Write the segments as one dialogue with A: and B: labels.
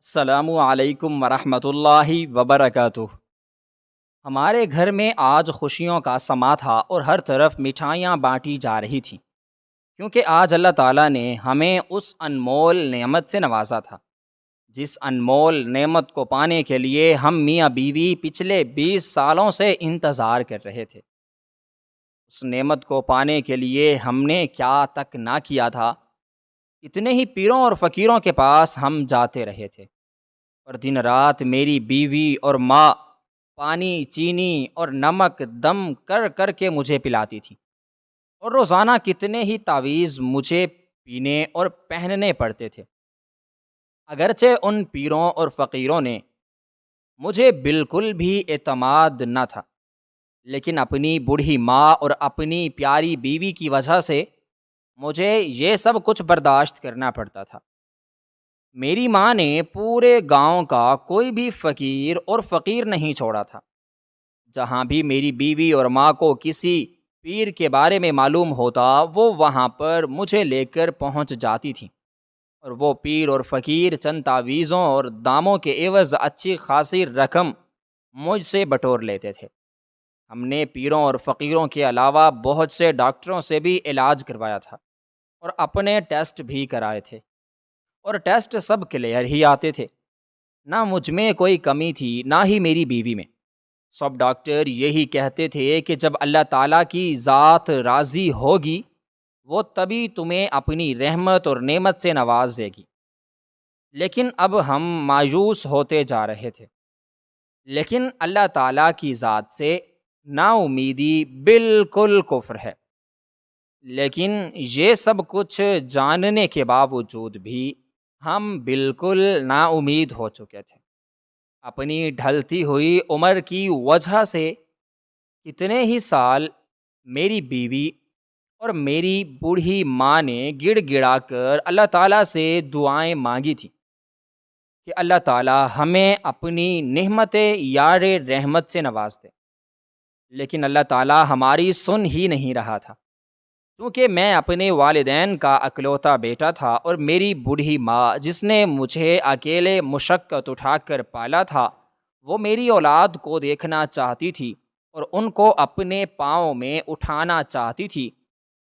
A: السلام علیکم ورحمۃ اللہ وبرکاتہ۔ ہمارے گھر میں آج خوشیوں کا سما تھا اور ہر طرف مٹھائیاں بانٹی جا رہی تھیں، کیونکہ آج اللہ تعالیٰ نے ہمیں اس انمول نعمت سے نوازا تھا جس انمول نعمت کو پانے کے لیے ہم میاں بیوی پچھلے 20 سالوں سے انتظار کر رہے تھے۔ اس نعمت کو پانے کے لیے ہم نے کیا تک نہ کیا تھا، اتنے ہی پیروں اور فقیروں کے پاس ہم جاتے رہے تھے، اور دن رات میری بیوی اور ماں پانی، چینی اور نمک دم کر کر کے مجھے پلاتی تھی، اور روزانہ کتنے ہی تعویذ مجھے پینے اور پہننے پڑتے تھے۔ اگرچہ ان پیروں اور فقیروں نے مجھے بالکل بھی اعتماد نہ تھا، لیکن اپنی بوڑھی ماں اور اپنی پیاری بیوی کی وجہ سے مجھے یہ سب کچھ برداشت کرنا پڑتا تھا۔ میری ماں نے پورے گاؤں کا کوئی بھی فقیر اور فقیر نہیں چھوڑا تھا۔ جہاں بھی میری بیوی اور ماں کو کسی پیر کے بارے میں معلوم ہوتا، وہ وہاں پر مجھے لے کر پہنچ جاتی تھیں، اور وہ پیر اور فقیر چند تعویذوں اور داموں کے عوض اچھی خاصی رقم مجھ سے بٹور لیتے تھے۔ ہم نے پیروں اور فقیروں کے علاوہ بہت سے ڈاکٹروں سے بھی علاج کروایا تھا، اور اپنے ٹیسٹ بھی کرائے تھے، اور ٹیسٹ سب کلیئر ہی آتے تھے۔ نہ مجھ میں کوئی کمی تھی، نہ ہی میری بیوی میں۔ سب ڈاکٹر یہی کہتے تھے کہ جب اللہ تعالیٰ کی ذات راضی ہوگی، وہ تبھی تمہیں اپنی رحمت اور نعمت سے نواز دے گی۔ لیکن اب ہم مایوس ہوتے جا رہے تھے، لیکن اللہ تعالیٰ کی ذات سے نا امیدی بالکل کفر ہے۔ لیکن یہ سب کچھ جاننے کے باوجود بھی ہم بالکل نا امید ہو چکے تھے۔ اپنی ڈھلتی ہوئی عمر کی وجہ سے کتنے ہی سال میری بیوی اور میری بوڑھی ماں نے گڑ گڑا کر اللہ تعالیٰ سے دعائیں مانگی تھیں کہ اللہ تعالیٰ ہمیں اپنی نعمت یار رحمت سے نواز دے، لیکن اللہ تعالیٰ ہماری سن ہی نہیں رہا تھا، کیونکہ میں اپنے والدین کا اکلوتا بیٹا تھا، اور میری بوڑھی ماں جس نے مجھے اکیلے مشقت اٹھا کر پالا تھا، وہ میری اولاد کو دیکھنا چاہتی تھی اور ان کو اپنے پاؤں میں اٹھانا چاہتی تھی۔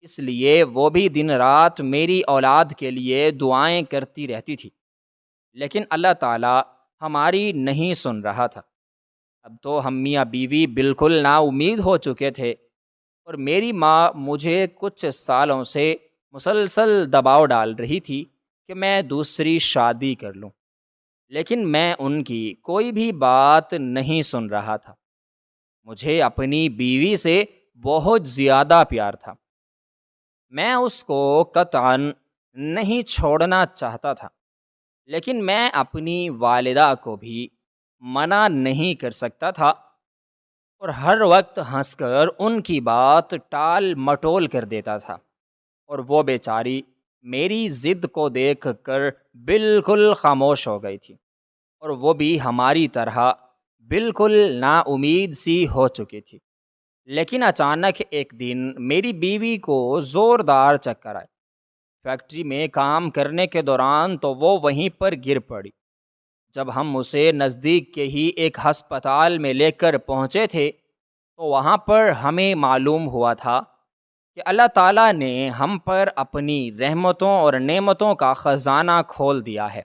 A: اس لیے وہ بھی دن رات میری اولاد کے لیے دعائیں کرتی رہتی تھی، لیکن اللہ تعالیٰ ہماری نہیں سن رہا تھا۔ اب تو ہم میاں بیوی بالکل نا امید ہو چکے تھے، اور میری ماں مجھے کچھ سالوں سے مسلسل دباؤ ڈال رہی تھی کہ میں دوسری شادی کر لوں، لیکن میں ان کی کوئی بھی بات نہیں سن رہا تھا۔ مجھے اپنی بیوی سے بہت زیادہ پیار تھا، میں اس کو قطعاً نہیں چھوڑنا چاہتا تھا، لیکن میں اپنی والدہ کو بھی منع نہیں کر سکتا تھا، اور ہر وقت ہنس کر ان کی بات ٹال مٹول کر دیتا تھا، اور وہ بیچاری میری ضد کو دیکھ کر بالکل خاموش ہو گئی تھی، اور وہ بھی ہماری طرح بالکل نا امید سی ہو چکی تھی۔ لیکن اچانک ایک دن میری بیوی کو زوردار چکر آئے۔ فیکٹری میں کام کرنے کے دوران تو وہ وہیں پر گر پڑی۔ جب ہم اسے نزدیک کے ہی ایک ہسپتال میں لے کر پہنچے تھے، تو وہاں پر ہمیں معلوم ہوا تھا کہ اللہ تعالیٰ نے ہم پر اپنی رحمتوں اور نعمتوں کا خزانہ کھول دیا ہے،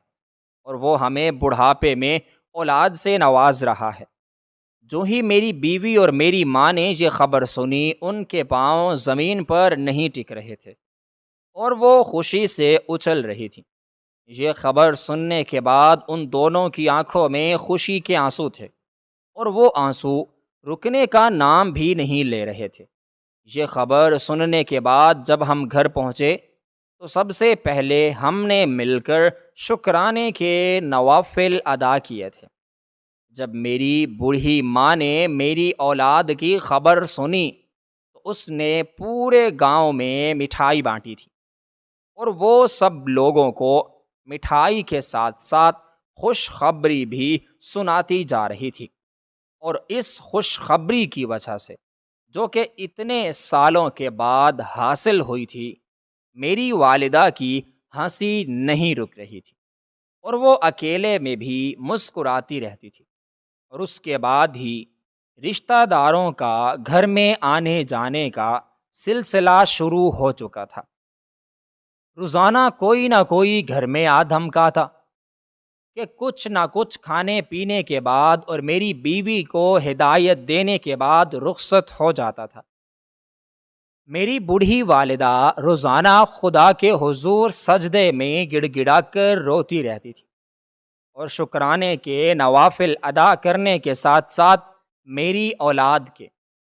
A: اور وہ ہمیں بڑھاپے میں اولاد سے نواز رہا ہے۔ جو ہی میری بیوی اور میری ماں نے یہ خبر سنی، ان کے پاؤں زمین پر نہیں ٹک رہے تھے، اور وہ خوشی سے اچھل رہی تھی۔ یہ خبر سننے کے بعد ان دونوں کی آنکھوں میں خوشی کے آنسو تھے، اور وہ آنسو رکنے کا نام بھی نہیں لے رہے تھے۔ یہ خبر سننے کے بعد جب ہم گھر پہنچے، تو سب سے پہلے ہم نے مل کر شکرانے کے نوافل ادا کیے تھے۔ جب میری بوڑھی ماں نے میری اولاد کی خبر سنی، تو اس نے پورے گاؤں میں مٹھائی بانٹی تھی، اور وہ سب لوگوں کو مٹھائی کے ساتھ ساتھ خوشخبری بھی سناتی جا رہی تھی۔ اور اس خوشخبری کی وجہ سے، جو کہ اتنے سالوں کے بعد حاصل ہوئی تھی، میری والدہ کی ہنسی نہیں رک رہی تھی، اور وہ اکیلے میں بھی مسکراتی رہتی تھی، اور اس کے بعد ہی رشتہ داروں کا گھر میں آنے جانے کا سلسلہ شروع ہو چکا تھا۔ روزانہ کوئی نہ کوئی گھر میں آ دھمکا تھا کہ کچھ نہ کچھ کھانے پینے کے بعد اور میری بیوی کو ہدایت دینے کے بعد رخصت ہو جاتا تھا۔ میری بوڑھی والدہ روزانہ خدا کے حضور سجدے میں گڑ گڑا کر روتی رہتی تھی، اور شکرانے کے نوافل ادا کرنے کے ساتھ ساتھ میری اولاد کے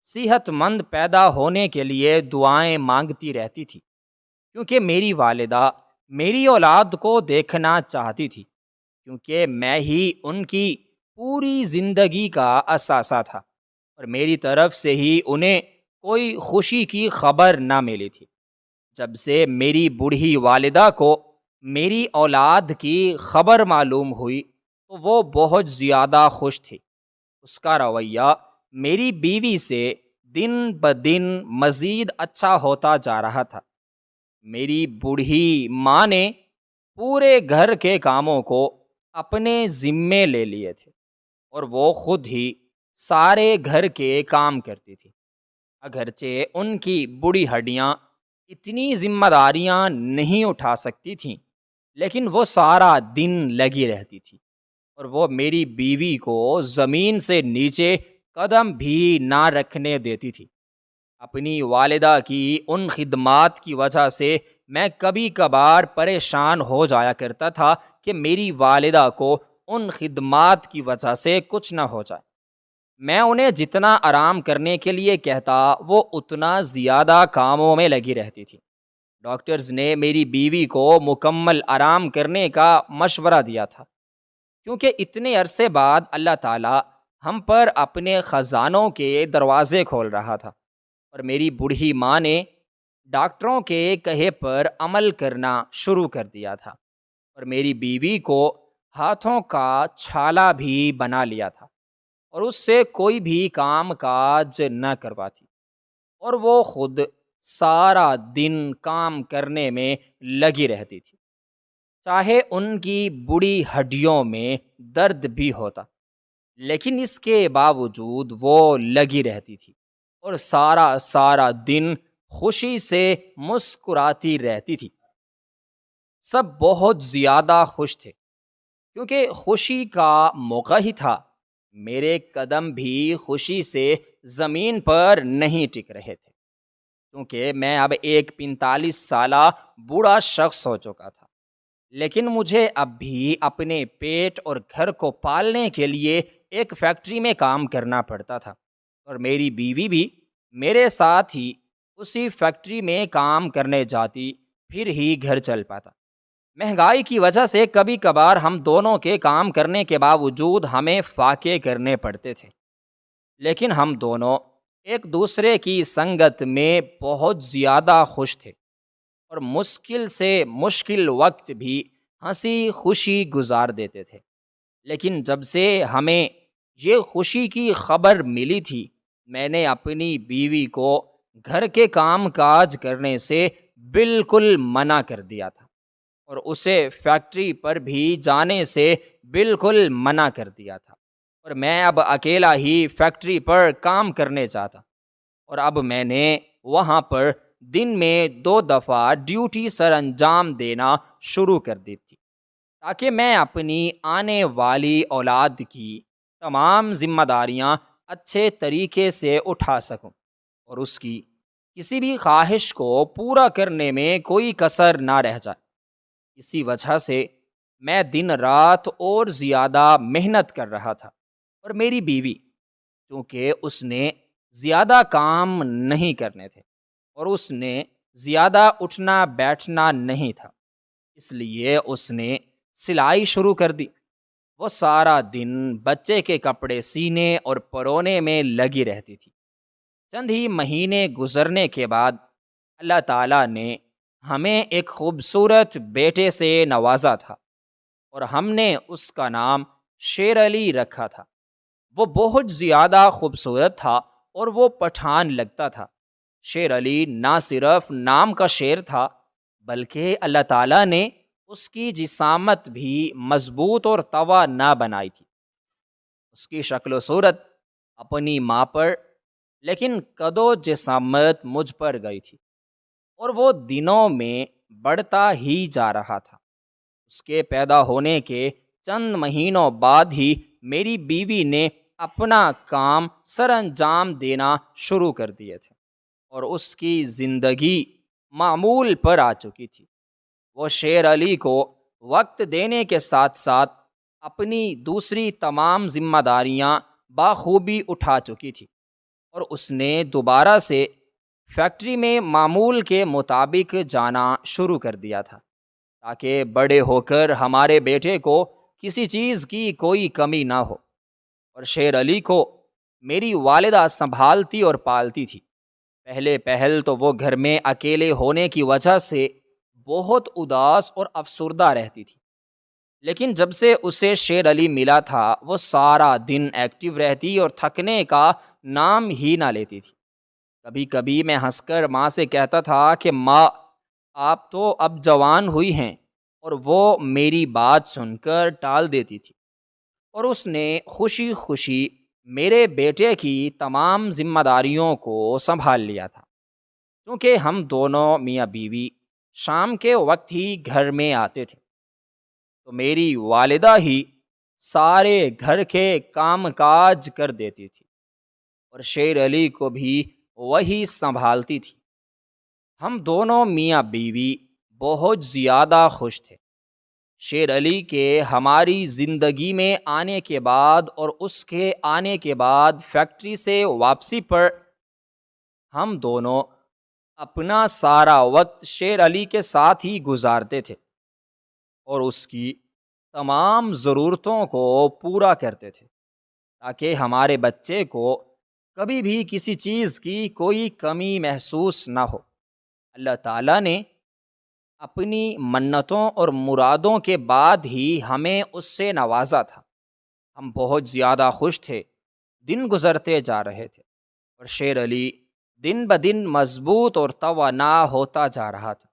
A: صحت مند پیدا ہونے کے لیے دعائیں مانگتی رہتی تھی، کیونکہ میری والدہ میری اولاد کو دیکھنا چاہتی تھی، کیونکہ میں ہی ان کی پوری زندگی کا اثاثہ تھا، اور میری طرف سے ہی انہیں کوئی خوشی کی خبر نہ ملی تھی۔ جب سے میری بوڑھی والدہ کو میری اولاد کی خبر معلوم ہوئی تو وہ بہت زیادہ خوش تھی۔ اس کا رویہ میری بیوی سے دن بدن مزید اچھا ہوتا جا رہا تھا۔ میری بوڑھی ماں نے پورے گھر کے کاموں کو اپنے ذمے لے لیے تھے، اور وہ خود ہی سارے گھر کے کام کرتی تھی۔ اگرچہ ان کی بڑی ہڈیاں اتنی ذمہ داریاں نہیں اٹھا سکتی تھیں، لیکن وہ سارا دن لگی رہتی تھی، اور وہ میری بیوی کو زمین سے نیچے قدم بھی نہ رکھنے دیتی تھی۔ اپنی والدہ کی ان خدمات کی وجہ سے میں کبھی کبھار پریشان ہو جایا کرتا تھا کہ میری والدہ کو ان خدمات کی وجہ سے کچھ نہ ہو جائے۔ میں انہیں جتنا آرام کرنے کے لیے کہتا وہ اتنا زیادہ کاموں میں لگی رہتی تھی۔ ڈاکٹرز نے میری بیوی کو مکمل آرام کرنے کا مشورہ دیا تھا، کیونکہ اتنے عرصے بعد اللہ تعالی ہم پر اپنے خزانوں کے دروازے کھول رہا تھا، اور میری بوڑھی ماں نے ڈاکٹروں کے کہے پر عمل کرنا شروع کر دیا تھا، اور میری بیوی کو ہاتھوں کا چھالا بھی بنا لیا تھا، اور اس سے کوئی بھی کام کاج نہ کرواتی، اور وہ خود سارا دن کام کرنے میں لگی رہتی تھی، چاہے ان کی بڑی ہڈیوں میں درد بھی ہوتا، لیکن اس کے باوجود وہ لگی رہتی تھی، اور سارا دن خوشی سے مسکراتی رہتی تھی۔ سب بہت زیادہ خوش تھے، کیونکہ خوشی کا موقع ہی تھا۔ میرے قدم بھی خوشی سے زمین پر نہیں ٹک رہے تھے، کیونکہ میں اب ایک 45 سالہ بوڑھا شخص ہو چکا تھا، لیکن مجھے اب بھی اپنے پیٹ اور گھر کو پالنے کے لیے ایک فیکٹری میں کام کرنا پڑتا تھا، اور میری بیوی بھی میرے ساتھ ہی اسی فیکٹری میں کام کرنے جاتی، پھر ہی گھر چل پاتا۔ مہنگائی کی وجہ سے کبھی کبھار ہم دونوں کے کام کرنے کے باوجود ہمیں فاقے کرنے پڑتے تھے، لیکن ہم دونوں ایک دوسرے کی سنگت میں بہت زیادہ خوش تھے، اور مشکل سے مشکل وقت بھی ہنسی خوشی گزار دیتے تھے۔ لیکن جب سے ہمیں یہ خوشی کی خبر ملی تھی، میں نے اپنی بیوی کو گھر کے کام کاج کرنے سے بالکل منع کر دیا تھا، اور اسے فیکٹری پر بھی جانے سے بالکل منع کر دیا تھا، اور میں اب اکیلا ہی فیکٹری پر کام کرنے چاہتا، اور اب میں نے وہاں پر دن میں 2 دفعہ ڈیوٹی سر انجام دینا شروع کر دی تھی، تاکہ میں اپنی آنے والی اولاد کی تمام ذمہ داریاں اچھے طریقے سے اٹھا سکوں، اور اس کی کسی بھی خواہش کو پورا کرنے میں کوئی کسر نہ رہ جائے۔ اسی وجہ سے میں دن رات اور زیادہ محنت کر رہا تھا، اور میری بیوی، چونکہ اس نے زیادہ کام نہیں کرنے تھے اور اس نے زیادہ اٹھنا بیٹھنا نہیں تھا، اس لیے اس نے سلائی شروع کر دی۔ وہ سارا دن بچے کے کپڑے سینے اور پرونے میں لگی رہتی تھی۔ چند ہی مہینے گزرنے کے بعد اللہ تعالیٰ نے ہمیں ایک خوبصورت بیٹے سے نوازا تھا، اور ہم نے اس کا نام شیر علی رکھا تھا۔ وہ بہت زیادہ خوبصورت تھا اور وہ پٹھان لگتا تھا۔ شیر علی نہ صرف نام کا شیر تھا، بلکہ اللہ تعالیٰ نے اس کی جسامت بھی مضبوط اور توانا بنائی تھی۔ اس کی شکل و صورت اپنی ماں پر، لیکن قد و جسامت مجھ پر گئی تھی، اور وہ دنوں میں بڑھتا ہی جا رہا تھا۔ اس کے پیدا ہونے کے چند مہینوں بعد ہی میری بیوی نے اپنا کام سر انجام دینا شروع کر دیے تھے، اور اس کی زندگی معمول پر آ چکی تھی۔ وہ شیر علی کو وقت دینے کے ساتھ ساتھ اپنی دوسری تمام ذمہ داریاں بخوبی اٹھا چکی تھی، اور اس نے دوبارہ سے فیکٹری میں معمول کے مطابق جانا شروع کر دیا تھا، تاکہ بڑے ہو کر ہمارے بیٹے کو کسی چیز کی کوئی کمی نہ ہو۔ اور شیر علی کو میری والدہ سنبھالتی اور پالتی تھی۔ پہلے پہل تو وہ گھر میں اکیلے ہونے کی وجہ سے بہت اداس اور افسردہ رہتی تھی، لیکن جب سے اسے شیر علی ملا تھا وہ سارا دن ایکٹیو رہتی اور تھکنے کا نام ہی نہ لیتی تھی۔ کبھی کبھی میں ہنس کر ماں سے کہتا تھا کہ ماں، آپ تو اب جوان ہوئی ہیں، اور وہ میری بات سن کر ٹال دیتی تھی، اور اس نے خوشی خوشی میرے بیٹے کی تمام ذمہ داریوں کو سنبھال لیا تھا۔ کیونکہ ہم دونوں میاں بیوی شام کے وقت ہی گھر میں آتے تھے، تو میری والدہ ہی سارے گھر کے کام کاج کر دیتی تھی، اور شیر علی کو بھی وہی سنبھالتی تھی۔ ہم دونوں میاں بیوی بہت زیادہ خوش تھے۔ شیر علی کے ہماری زندگی میں آنے کے بعد اور اس کے آنے کے بعد فیکٹری سے واپسی پر ہم دونوں اپنا سارا وقت شیر علی کے ساتھ ہی گزارتے تھے، اور اس کی تمام ضرورتوں کو پورا کرتے تھے، تاکہ ہمارے بچے کو کبھی بھی کسی چیز کی کوئی کمی محسوس نہ ہو۔ اللہ تعالیٰ نے اپنی منتوں اور مرادوں کے بعد ہی ہمیں اس سے نوازا تھا۔ ہم بہت زیادہ خوش تھے۔ دن گزرتے جا رہے تھے، اور شیر علی دن بدن مضبوط اور توانا ہوتا جا رہا تھا۔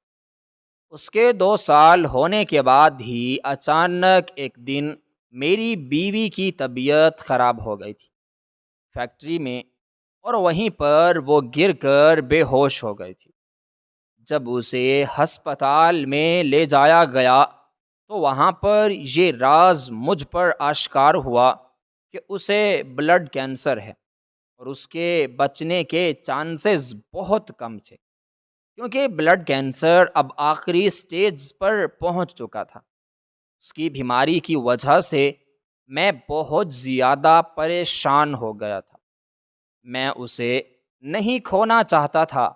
A: اس کے 2 سال ہونے کے بعد ہی اچانک ایک دن میری بیوی کی طبیعت خراب ہو گئی تھی فیکٹری میں، اور وہیں پر وہ گر کر بے ہوش ہو گئی تھی۔ جب اسے ہسپتال میں لے جایا گیا تو وہاں پر یہ راز مجھ پر آشکار ہوا کہ اسے بلڈ کینسر ہے، اور اس کے بچنے کے چانسز بہت کم تھے، کیونکہ بلڈ کینسر اب آخری سٹیج پر پہنچ چکا تھا۔ اس کی بیماری کی وجہ سے میں بہت زیادہ پریشان ہو گیا تھا۔ میں اسے نہیں کھونا چاہتا تھا،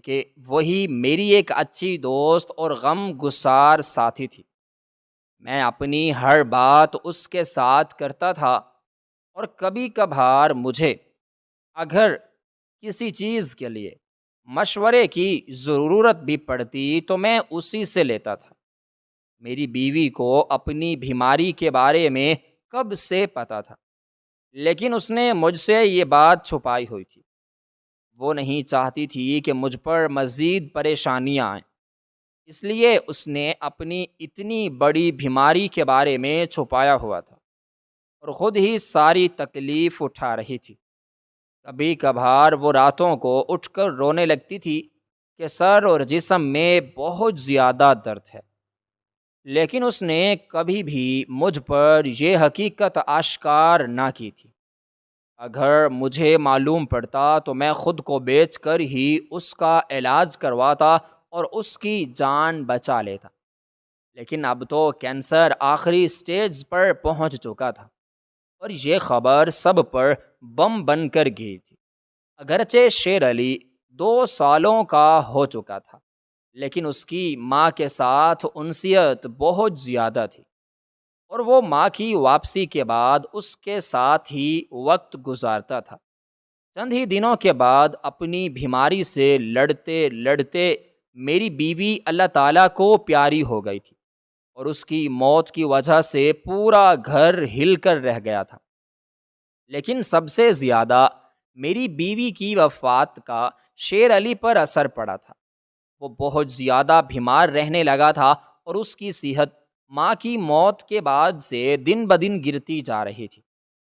A: کہ وہی میری ایک اچھی دوست اور غم گسار ساتھی تھی۔ میں اپنی ہر بات اس کے ساتھ کرتا تھا، اور کبھی کبھار مجھے اگر کسی چیز کے لیے مشورے کی ضرورت بھی پڑتی تو میں اسی سے لیتا تھا۔ میری بیوی کو اپنی بیماری کے بارے میں کب سے پتا تھا، لیکن اس نے مجھ سے یہ بات چھپائی ہوئی تھی۔ وہ نہیں چاہتی تھی کہ مجھ پر مزید پریشانیاں آئیں، اس لیے اس نے اپنی اتنی بڑی بیماری کے بارے میں چھپایا ہوا تھا، اور خود ہی ساری تکلیف اٹھا رہی تھی۔ کبھی کبھار وہ راتوں کو اٹھ کر رونے لگتی تھی کہ سر اور جسم میں بہت زیادہ درد ہے، لیکن اس نے کبھی بھی مجھ پر یہ حقیقت آشکار نہ کی تھی۔ اگر مجھے معلوم پڑتا تو میں خود کو بیچ کر ہی اس کا علاج کرواتا اور اس کی جان بچا لیتا، لیکن اب تو کینسر آخری سٹیج پر پہنچ چکا تھا، اور یہ خبر سب پر بم بن کر گئی تھی۔ اگرچہ شیر علی 2 سالوں کا ہو چکا تھا، لیکن اس کی ماں کے ساتھ انسیت بہت زیادہ تھی، اور وہ ماں کی واپسی کے بعد اس کے ساتھ ہی وقت گزارتا تھا۔ چند ہی دنوں کے بعد اپنی بیماری سے لڑتے لڑتے میری بیوی اللہ تعالیٰ کو پیاری ہو گئی تھی، اور اس کی موت کی وجہ سے پورا گھر ہل کر رہ گیا تھا۔ لیکن سب سے زیادہ میری بیوی کی وفات کا شیر علی پر اثر پڑا تھا۔ وہ بہت زیادہ بیمار رہنے لگا تھا، اور اس کی صحت ماں کی موت کے بعد سے دن بدن گرتی جا رہی تھی،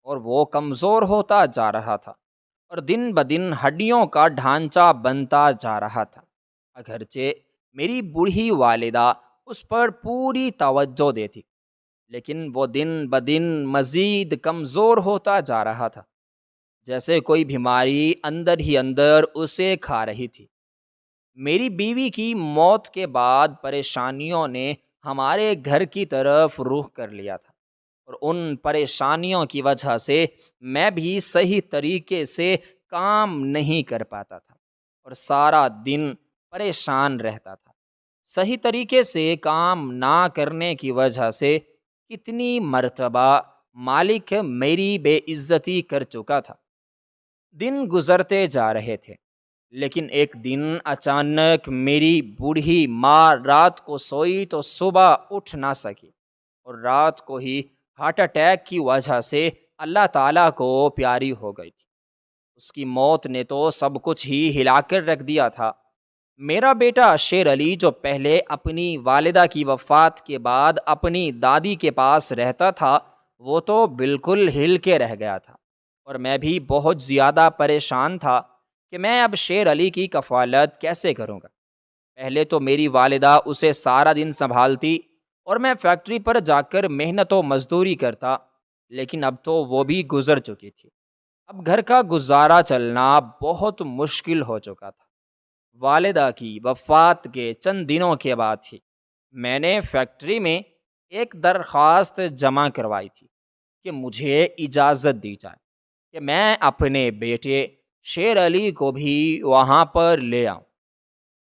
A: اور وہ کمزور ہوتا جا رہا تھا، اور دن بدن ہڈیوں کا ڈھانچہ بنتا جا رہا تھا۔ اگرچہ میری بوڑھی والدہ اس پر پوری توجہ دیتی، لیکن وہ دن بدن مزید کمزور ہوتا جا رہا تھا، جیسے کوئی بیماری اندر ہی اندر اسے کھا رہی تھی۔ میری بیوی کی موت کے بعد پریشانیوں نے ہمارے گھر کی طرف رخ کر لیا تھا، اور ان پریشانیوں کی وجہ سے میں بھی صحیح طریقے سے کام نہیں کر پاتا تھا، اور سارا دن پریشان رہتا تھا۔ صحیح طریقے سے کام نہ کرنے کی وجہ سے کتنی مرتبہ مالک میری بے عزتی کر چکا تھا۔ دن گزرتے جا رہے تھے، لیکن ایک دن اچانک میری بوڑھی ماں رات کو سوئی تو صبح اٹھ نہ سکی، اور رات کو ہی ہارٹ اٹیک کی وجہ سے اللہ تعالیٰ کو پیاری ہو گئی تھی۔ اس کی موت نے تو سب کچھ ہی ہلا کر رکھ دیا تھا۔ میرا بیٹا شیر علی، جو پہلے اپنی والدہ کی وفات کے بعد اپنی دادی کے پاس رہتا تھا، وہ تو بالکل ہل کے رہ گیا تھا، اور میں بھی بہت زیادہ پریشان تھا کہ میں اب شیر علی کی کفالت کیسے کروں گا۔ پہلے تو میری والدہ اسے سارا دن سنبھالتی، اور میں فیکٹری پر جا کر محنت و مزدوری کرتا، لیکن اب تو وہ بھی گزر چکی تھی۔ اب گھر کا گزارا چلنا بہت مشکل ہو چکا تھا۔ والدہ کی وفات کے چند دنوں کے بعد ہی میں نے فیکٹری میں ایک درخواست جمع کروائی تھی کہ مجھے اجازت دی جائے کہ میں اپنے بیٹے شیر علی کو بھی وہاں پر لے آؤں،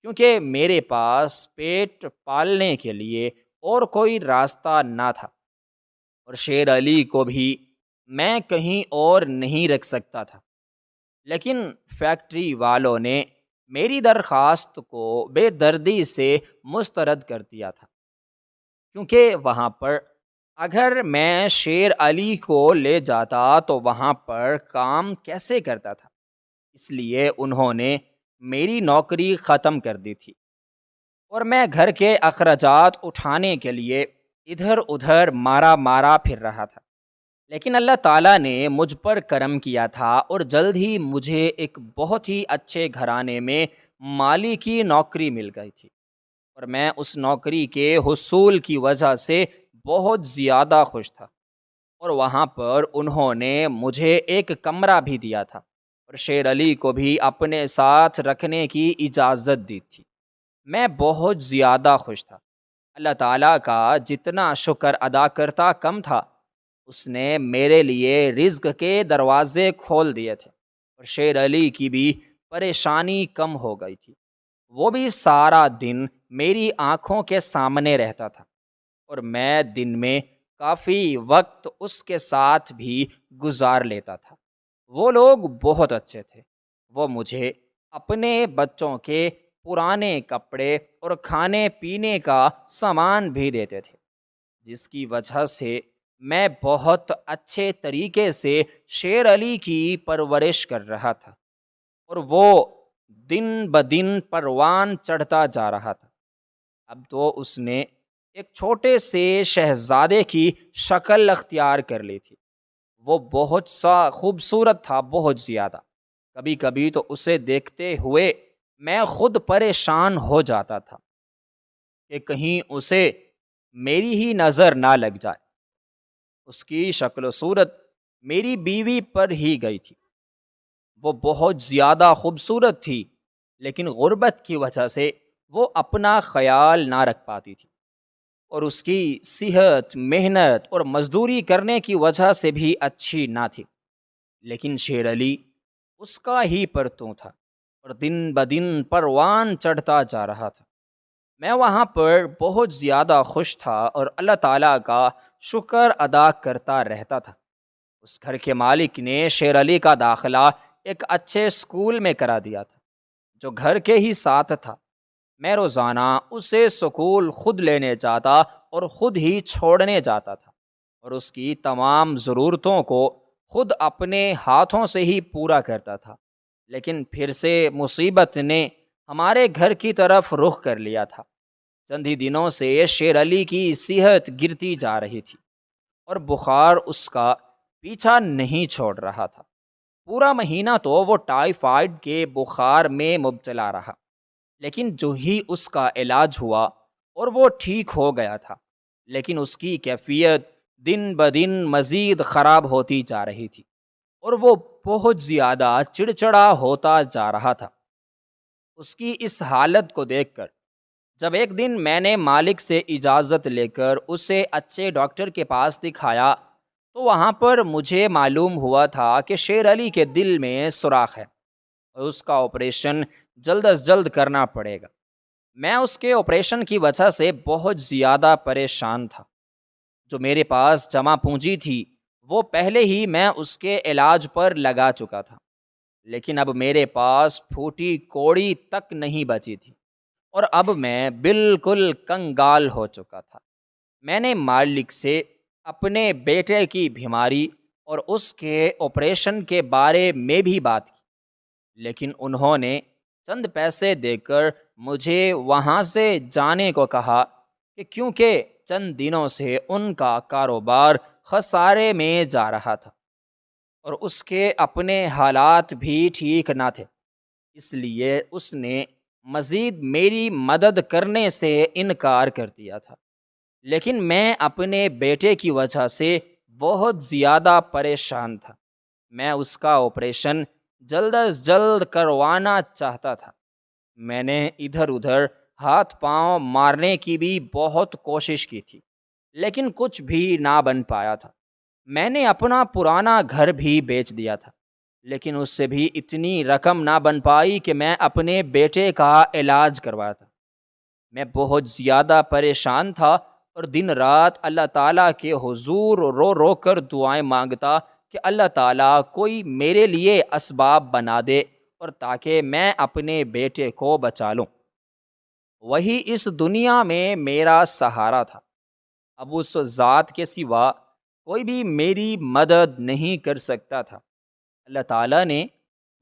A: کیونکہ میرے پاس پیٹ پالنے کے لیے اور کوئی راستہ نہ تھا، اور شیر علی کو بھی میں کہیں اور نہیں رکھ سکتا تھا۔ لیکن فیکٹری والوں نے میری درخواست کو بے دردی سے مسترد کر دیا تھا، کیونکہ وہاں پر اگر میں شیر علی کو لے جاتا تو وہاں پر کام کیسے کرتا تھا۔ اس لیے انہوں نے میری نوکری ختم کر دی تھی، اور میں گھر کے اخراجات اٹھانے کے لیے ادھر ادھر مارا پھر رہا تھا۔ لیکن اللہ تعالیٰ نے مجھ پر کرم کیا تھا، اور جلد ہی مجھے ایک بہت ہی اچھے گھرانے میں مالی کی نوکری مل گئی تھی، اور میں اس نوکری کے حصول کی وجہ سے بہت زیادہ خوش تھا، اور وہاں پر انہوں نے مجھے ایک کمرہ بھی دیا تھا، اور شیر علی کو بھی اپنے ساتھ رکھنے کی اجازت دی تھی۔ میں بہت زیادہ خوش تھا۔ اللہ تعالیٰ کا جتنا شکر ادا کرتا کم تھا۔ اس نے میرے لیے رزق کے دروازے کھول دیے تھے، اور شیر علی کی بھی پریشانی کم ہو گئی تھی۔ وہ بھی سارا دن میری آنکھوں کے سامنے رہتا تھا، اور میں دن میں کافی وقت اس کے ساتھ بھی گزار لیتا تھا۔ وہ لوگ بہت اچھے تھے۔ وہ مجھے اپنے بچوں کے پرانے کپڑے اور کھانے پینے کا سامان بھی دیتے تھے، جس کی وجہ سے میں بہت اچھے طریقے سے شیر علی کی پرورش کر رہا تھا، اور وہ دن بدن پروان چڑھتا جا رہا تھا۔ اب تو اس نے ایک چھوٹے سے شہزادے کی شکل اختیار کر لی تھی۔ وہ بہت سا خوبصورت تھا، بہت زیادہ۔ کبھی کبھی تو اسے دیکھتے ہوئے میں خود پریشان ہو جاتا تھا کہ کہیں اسے میری ہی نظر نہ لگ جائے۔ اس کی شکل و صورت میری بیوی پر ہی گئی تھی۔ وہ بہت زیادہ خوبصورت تھی، لیکن غربت کی وجہ سے وہ اپنا خیال نہ رکھ پاتی تھی، اور اس کی صحت، محنت اور مزدوری کرنے کی وجہ سے بھی اچھی نہ تھی۔ لیکن شیر علی اس کا ہی پرتوں تھا، اور دن بدن پروان چڑھتا جا رہا تھا۔ میں وہاں پر بہت زیادہ خوش تھا، اور اللہ تعالیٰ کا شکر ادا کرتا رہتا تھا۔ اس گھر کے مالک نے شیر علی کا داخلہ ایک اچھے اسکول میں کرا دیا تھا، جو گھر کے ہی ساتھ تھا۔ میں روزانہ اسے اسکول خود لینے جاتا اور خود ہی چھوڑنے جاتا تھا، اور اس کی تمام ضرورتوں کو خود اپنے ہاتھوں سے ہی پورا کرتا تھا۔ لیکن پھر سے مصیبت نے ہمارے گھر کی طرف رخ کر لیا تھا۔ چند ہی دنوں سے شیر علی کی صحت گرتی جا رہی تھی اور بخار اس کا پیچھا نہیں چھوڑ رہا تھا۔ پورا مہینہ تو وہ ٹائیفائڈ کے بخار میں مبتلا رہا، لیکن جو ہی اس کا علاج ہوا اور وہ ٹھیک ہو گیا تھا، لیکن اس کی کیفیت دن بدن مزید خراب ہوتی جا رہی تھی اور وہ بہت زیادہ چڑچڑا ہوتا جا رہا تھا۔ اس کی اس حالت کو دیکھ کر جب ایک دن میں نے مالک سے اجازت لے کر اسے اچھے ڈاکٹر کے پاس دکھایا تو وہاں پر مجھے معلوم ہوا تھا کہ شیر علی کے دل میں سوراخ ہے اور اس کا آپریشن جلد از جلد کرنا پڑے گا۔ میں اس کے آپریشن کی وجہ سے بہت زیادہ پریشان تھا۔ جو میرے پاس جمع پونجی تھی وہ پہلے ہی میں اس کے علاج پر لگا چکا تھا، لیکن اب میرے پاس پھوٹی کوڑی تک نہیں بچی تھی اور اب میں بالکل کنگال ہو چکا تھا۔ میں نے مالک سے اپنے بیٹے کی بیماری اور اس کے آپریشن کے بارے میں بھی بات کی، لیکن انہوں نے چند پیسے دے کر مجھے وہاں سے جانے کو کہا کہ کیونکہ چند دنوں سے ان کا کاروبار خسارے میں جا رہا تھا اور اس کے اپنے حالات بھی ٹھیک نہ تھے، اس لیے اس نے مزید میری مدد کرنے سے انکار کر دیا تھا۔ لیکن میں اپنے بیٹے کی وجہ سے بہت زیادہ پریشان تھا۔ میں اس کا آپریشن جلد از جلد کروانا چاہتا تھا۔ میں نے ادھر ادھر ہاتھ پاؤں مارنے کی بھی بہت کوشش کی تھی، لیکن کچھ بھی نہ بن پایا تھا۔ میں نے اپنا پرانا گھر بھی بیچ دیا تھا، لیکن اس سے بھی اتنی رقم نہ بن پائی کہ میں اپنے بیٹے کا علاج کرواتا۔ میں بہت زیادہ پریشان تھا اور دن رات اللہ تعالیٰ کے حضور رو رو کر دعائیں مانگتا کہ اللہ تعالیٰ کوئی میرے لیے اسباب بنا دے اور تاکہ میں اپنے بیٹے کو بچا لوں۔ وہی اس دنیا میں میرا سہارا تھا۔ اب اس ذات کے سوا کوئی بھی میری مدد نہیں کر سکتا تھا۔ اللہ تعالیٰ نے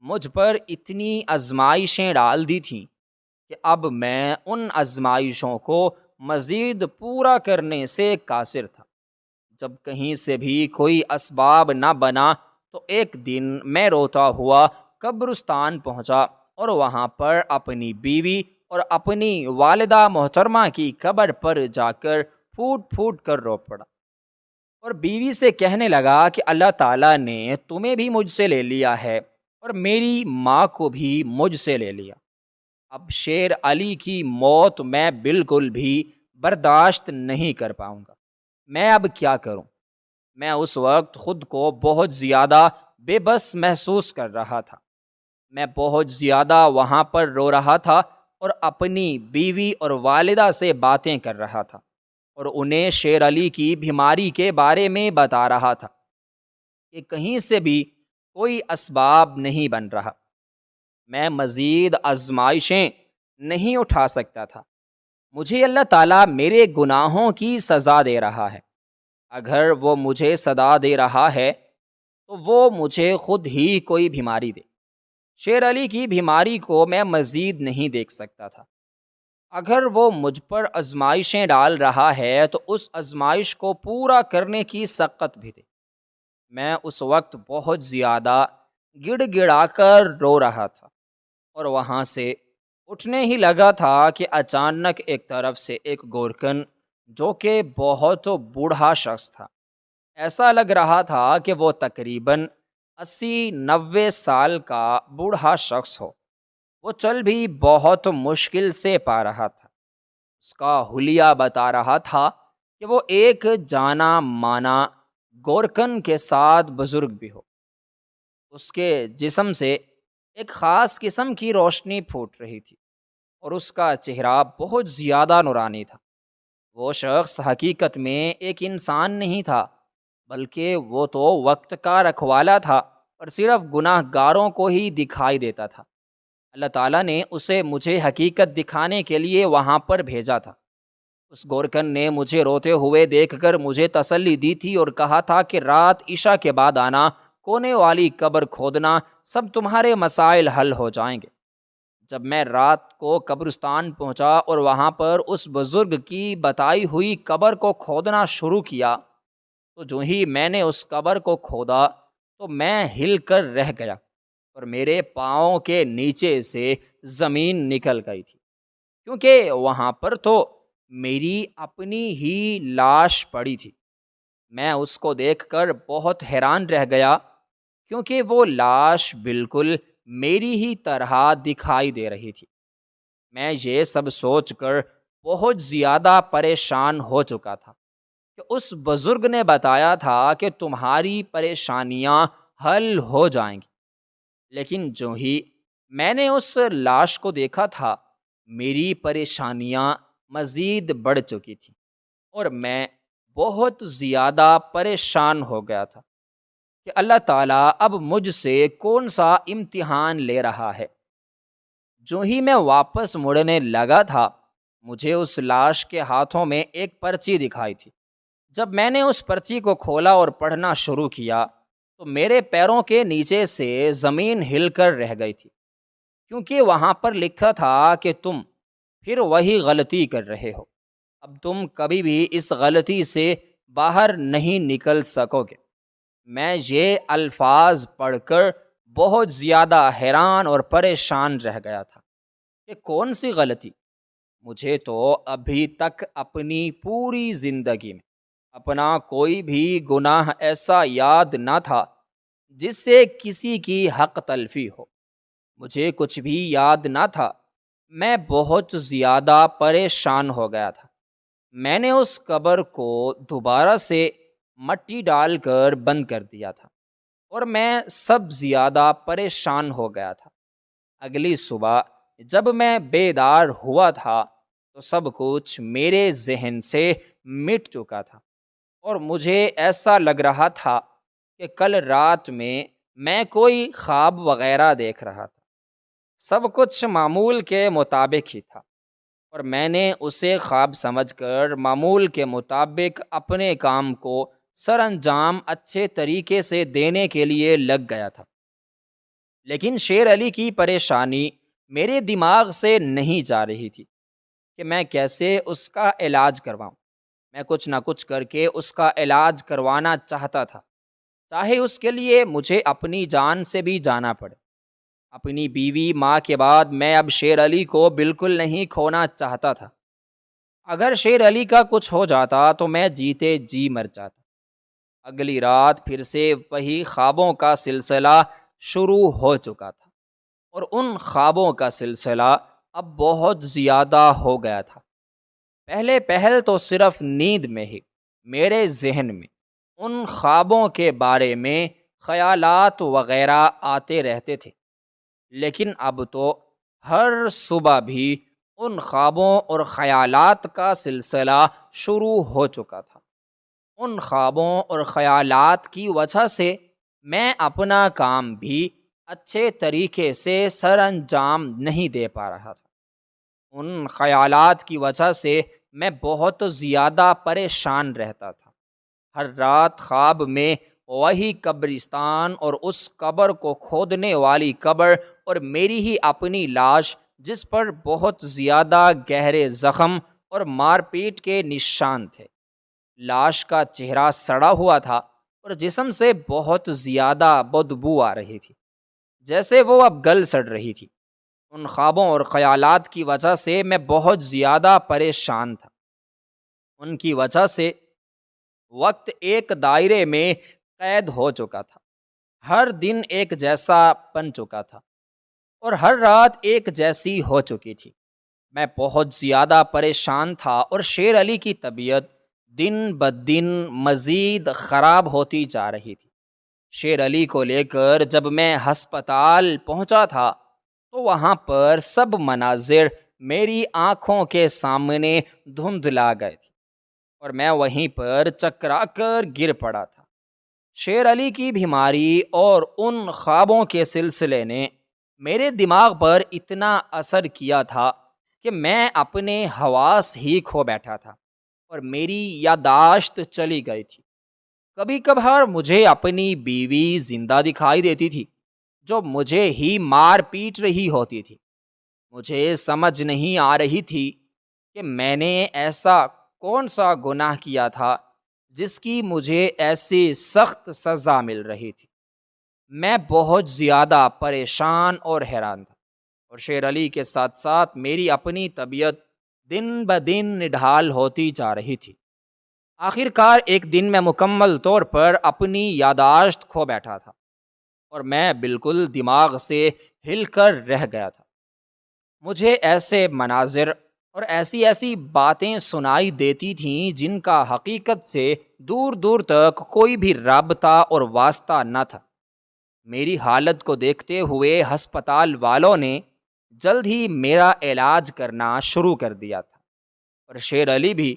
A: مجھ پر اتنی آزمائشیں ڈال دی تھیں کہ اب میں ان آزمائشوں کو مزید پورا کرنے سے قاصر تھا۔ جب کہیں سے بھی کوئی اسباب نہ بنا تو ایک دن میں روتا ہوا قبرستان پہنچا اور وہاں پر اپنی بیوی اور اپنی والدہ محترمہ کی قبر پر جا کر پھوٹ پھوٹ کر رو پڑا اور بیوی سے کہنے لگا کہ اللہ تعالیٰ نے تمہیں بھی مجھ سے لے لیا ہے اور میری ماں کو بھی مجھ سے لے لیا۔ اب شیر علی کی موت میں بالکل بھی برداشت نہیں کر پاؤں گا۔ میں اب کیا کروں؟ میں اس وقت خود کو بہت زیادہ بے بس محسوس کر رہا تھا۔ میں بہت زیادہ وہاں پر رو رہا تھا اور اپنی بیوی اور والدہ سے باتیں کر رہا تھا اور انہیں شیر علی کی بیماری کے بارے میں بتا رہا تھا کہ کہیں سے بھی کوئی اسباب نہیں بن رہا۔ میں مزید آزمائشیں نہیں اٹھا سکتا تھا۔ مجھے اللہ تعالیٰ میرے گناہوں کی سزا دے رہا ہے۔ اگر وہ مجھے سزا دے رہا ہے تو وہ مجھے خود ہی کوئی بیماری دے۔ شیر علی کی بیماری کو میں مزید نہیں دیکھ سکتا تھا۔ اگر وہ مجھ پر آزمائشیں ڈال رہا ہے تو اس آزمائش کو پورا کرنے کی سخت بھی دے۔ میں اس وقت بہت زیادہ گڑ گڑا کر رو رہا تھا اور وہاں سے اٹھنے ہی لگا تھا کہ اچانک ایک طرف سے ایک گورکن جو کہ بہت بوڑھا شخص تھا، ایسا لگ رہا تھا کہ وہ تقریباً 80-90 سال کا بوڑھا شخص ہو، وہ چل بھی بہت مشکل سے پا رہا تھا۔ اس کا حلیہ بتا رہا تھا کہ وہ ایک جانا مانا گورکن کے ساتھ بزرگ بھی ہو۔ اس کے جسم سے ایک خاص قسم کی روشنی پھوٹ رہی تھی اور اس کا چہرہ بہت زیادہ نورانی تھا۔ وہ شخص حقیقت میں ایک انسان نہیں تھا، بلکہ وہ تو وقت کا رکھوالا تھا اور صرف گناہ گاروں کو ہی دکھائی دیتا تھا۔ اللہ تعالیٰ نے اسے مجھے حقیقت دکھانے کے لیے وہاں پر بھیجا تھا۔ اس گورکن نے مجھے روتے ہوئے دیکھ کر مجھے تسلی دی تھی اور کہا تھا کہ رات عشاء کے بعد آنا، کونے والی قبر کھودنا، سب تمہارے مسائل حل ہو جائیں گے۔ جب میں رات کو قبرستان پہنچا اور وہاں پر اس بزرگ کی بتائی ہوئی قبر کو کھودنا شروع کیا، تو جو ہی میں نے اس قبر کو کھودا تو میں ہل کر رہ گیا اور میرے پاؤں کے نیچے سے زمین نکل گئی تھی، کیونکہ وہاں پر تو میری اپنی ہی لاش پڑی تھی۔ میں اس کو دیکھ کر بہت حیران رہ گیا، کیونکہ وہ لاش بالکل میری ہی طرح دکھائی دے رہی تھی۔ میں یہ سب سوچ کر بہت زیادہ پریشان ہو چکا تھا کہ اس بزرگ نے بتایا تھا کہ تمہاری پریشانیاں حل ہو جائیں گی، لیکن جو ہی میں نے اس لاش کو دیکھا تھا، میری پریشانیاں مزید بڑھ چکی تھیں اور میں بہت زیادہ پریشان ہو گیا تھا کہ اللہ تعالیٰ اب مجھ سے کون سا امتحان لے رہا ہے۔ جو ہی میں واپس مڑنے لگا تھا، مجھے اس لاش کے ہاتھوں میں ایک پرچی دکھائی تھی۔ جب میں نے اس پرچی کو کھولا اور پڑھنا شروع کیا تو میرے پیروں کے نیچے سے زمین ہل کر رہ گئی تھی، کیونکہ وہاں پر لکھا تھا کہ تم پھر وہی غلطی کر رہے ہو، اب تم کبھی بھی اس غلطی سے باہر نہیں نکل سکو گے۔ میں یہ الفاظ پڑھ کر بہت زیادہ حیران اور پریشان رہ گیا تھا کہ کون سی غلطی؟ مجھے تو ابھی تک اپنی پوری زندگی میں اپنا کوئی بھی گناہ ایسا یاد نہ تھا جس سے کسی کی حق تلفی ہو، مجھے کچھ بھی یاد نہ تھا۔ میں بہت زیادہ پریشان ہو گیا تھا۔ میں نے اس قبر کو دوبارہ سے مٹی ڈال کر بند کر دیا تھا اور میں سب زیادہ پریشان ہو گیا تھا۔ اگلی صبح جب میں بیدار ہوا تھا تو سب کچھ میرے ذہن سے مٹ چکا تھا اور مجھے ایسا لگ رہا تھا کہ کل رات میں کوئی خواب وغیرہ دیکھ رہا تھا۔ سب کچھ معمول کے مطابق ہی تھا اور میں نے اسے خواب سمجھ کر معمول کے مطابق اپنے کام کو سر انجام اچھے طریقے سے دینے کے لیے لگ گیا تھا، لیکن شیر علی کی پریشانی میرے دماغ سے نہیں جا رہی تھی کہ میں کیسے اس کا علاج کرواؤں۔ میں کچھ نہ کچھ کر کے اس کا علاج کروانا چاہتا تھا، چاہے اس کے لیے مجھے اپنی جان سے بھی جانا پڑے۔ اپنی بیوی ماں کے بعد میں اب شیر علی کو بالکل نہیں کھونا چاہتا تھا۔ اگر شیر علی کا کچھ ہو جاتا تو میں جیتے جی مر جاتا۔ اگلی رات پھر سے وہی خوابوں کا سلسلہ شروع ہو چکا تھا اور ان خوابوں کا سلسلہ اب بہت زیادہ ہو گیا تھا۔ پہل تو صرف نیند میں ہی میرے ذہن میں ان خوابوں کے بارے میں خیالات وغیرہ آتے رہتے تھے، لیکن اب تو ہر صبح بھی ان خوابوں اور خیالات کا سلسلہ شروع ہو چکا تھا۔ ان خوابوں اور خیالات کی وجہ سے میں اپنا کام بھی اچھے طریقے سے سر انجام نہیں دے پا رہا تھا۔ ان خیالات کی وجہ سے میں بہت زیادہ پریشان رہتا تھا۔ ہر رات خواب میں وہی قبرستان اور اس قبر کو کھودنے والی قبر اور میری ہی اپنی لاش، جس پر بہت زیادہ گہرے زخم اور مار پیٹ کے نشان تھے۔ لاش کا چہرہ سڑا ہوا تھا اور جسم سے بہت زیادہ بدبو آ رہی تھی، جیسے وہ اب گل سڑ رہی تھی۔ ان خوابوں اور خیالات کی وجہ سے میں بہت زیادہ پریشان تھا۔ ان کی وجہ سے وقت ایک دائرے میں قید ہو چکا تھا، ہر دن ایک جیسا بن چکا تھا اور ہر رات ایک جیسی ہو چکی تھی۔ میں بہت زیادہ پریشان تھا اور شیر علی کی طبیعت دن بدن مزید خراب ہوتی جا رہی تھی۔ شیر علی کو لے کر جب میں ہسپتال پہنچا تھا تو وہاں پر سب مناظر میری آنکھوں کے سامنے دھندلا گئے تھے اور میں وہیں پر چکرا کر گر پڑا تھا۔ شیر علی کی بیماری اور ان خوابوں کے سلسلے نے میرے دماغ پر اتنا اثر کیا تھا کہ میں اپنے حواس ہی کھو بیٹھا تھا اور میری یادداشت چلی گئی تھی۔ کبھی کبھار مجھے اپنی بیوی زندہ دکھائی دیتی تھی جو مجھے ہی مار پیٹ رہی ہوتی تھی۔ مجھے سمجھ نہیں آ رہی تھی کہ میں نے ایسا کون سا گناہ کیا تھا جس کی مجھے ایسی سخت سزا مل رہی تھی۔ میں بہت زیادہ پریشان اور حیران تھا، اور شیر علی کے ساتھ ساتھ میری اپنی طبیعت دن بدن نڈھال ہوتی جا رہی تھی۔ آخر کار ایک دن میں مکمل طور پر اپنی یادداشت کھو بیٹھا تھا، اور میں بالکل دماغ سے ہل کر رہ گیا تھا۔ مجھے ایسے مناظر اور ایسی ایسی باتیں سنائی دیتی تھیں جن کا حقیقت سے دور دور تک کوئی بھی رابطہ اور واسطہ نہ تھا۔ میری حالت کو دیکھتے ہوئے ہسپتال والوں نے جلد ہی میرا علاج کرنا شروع کر دیا تھا، اور شیر علی بھی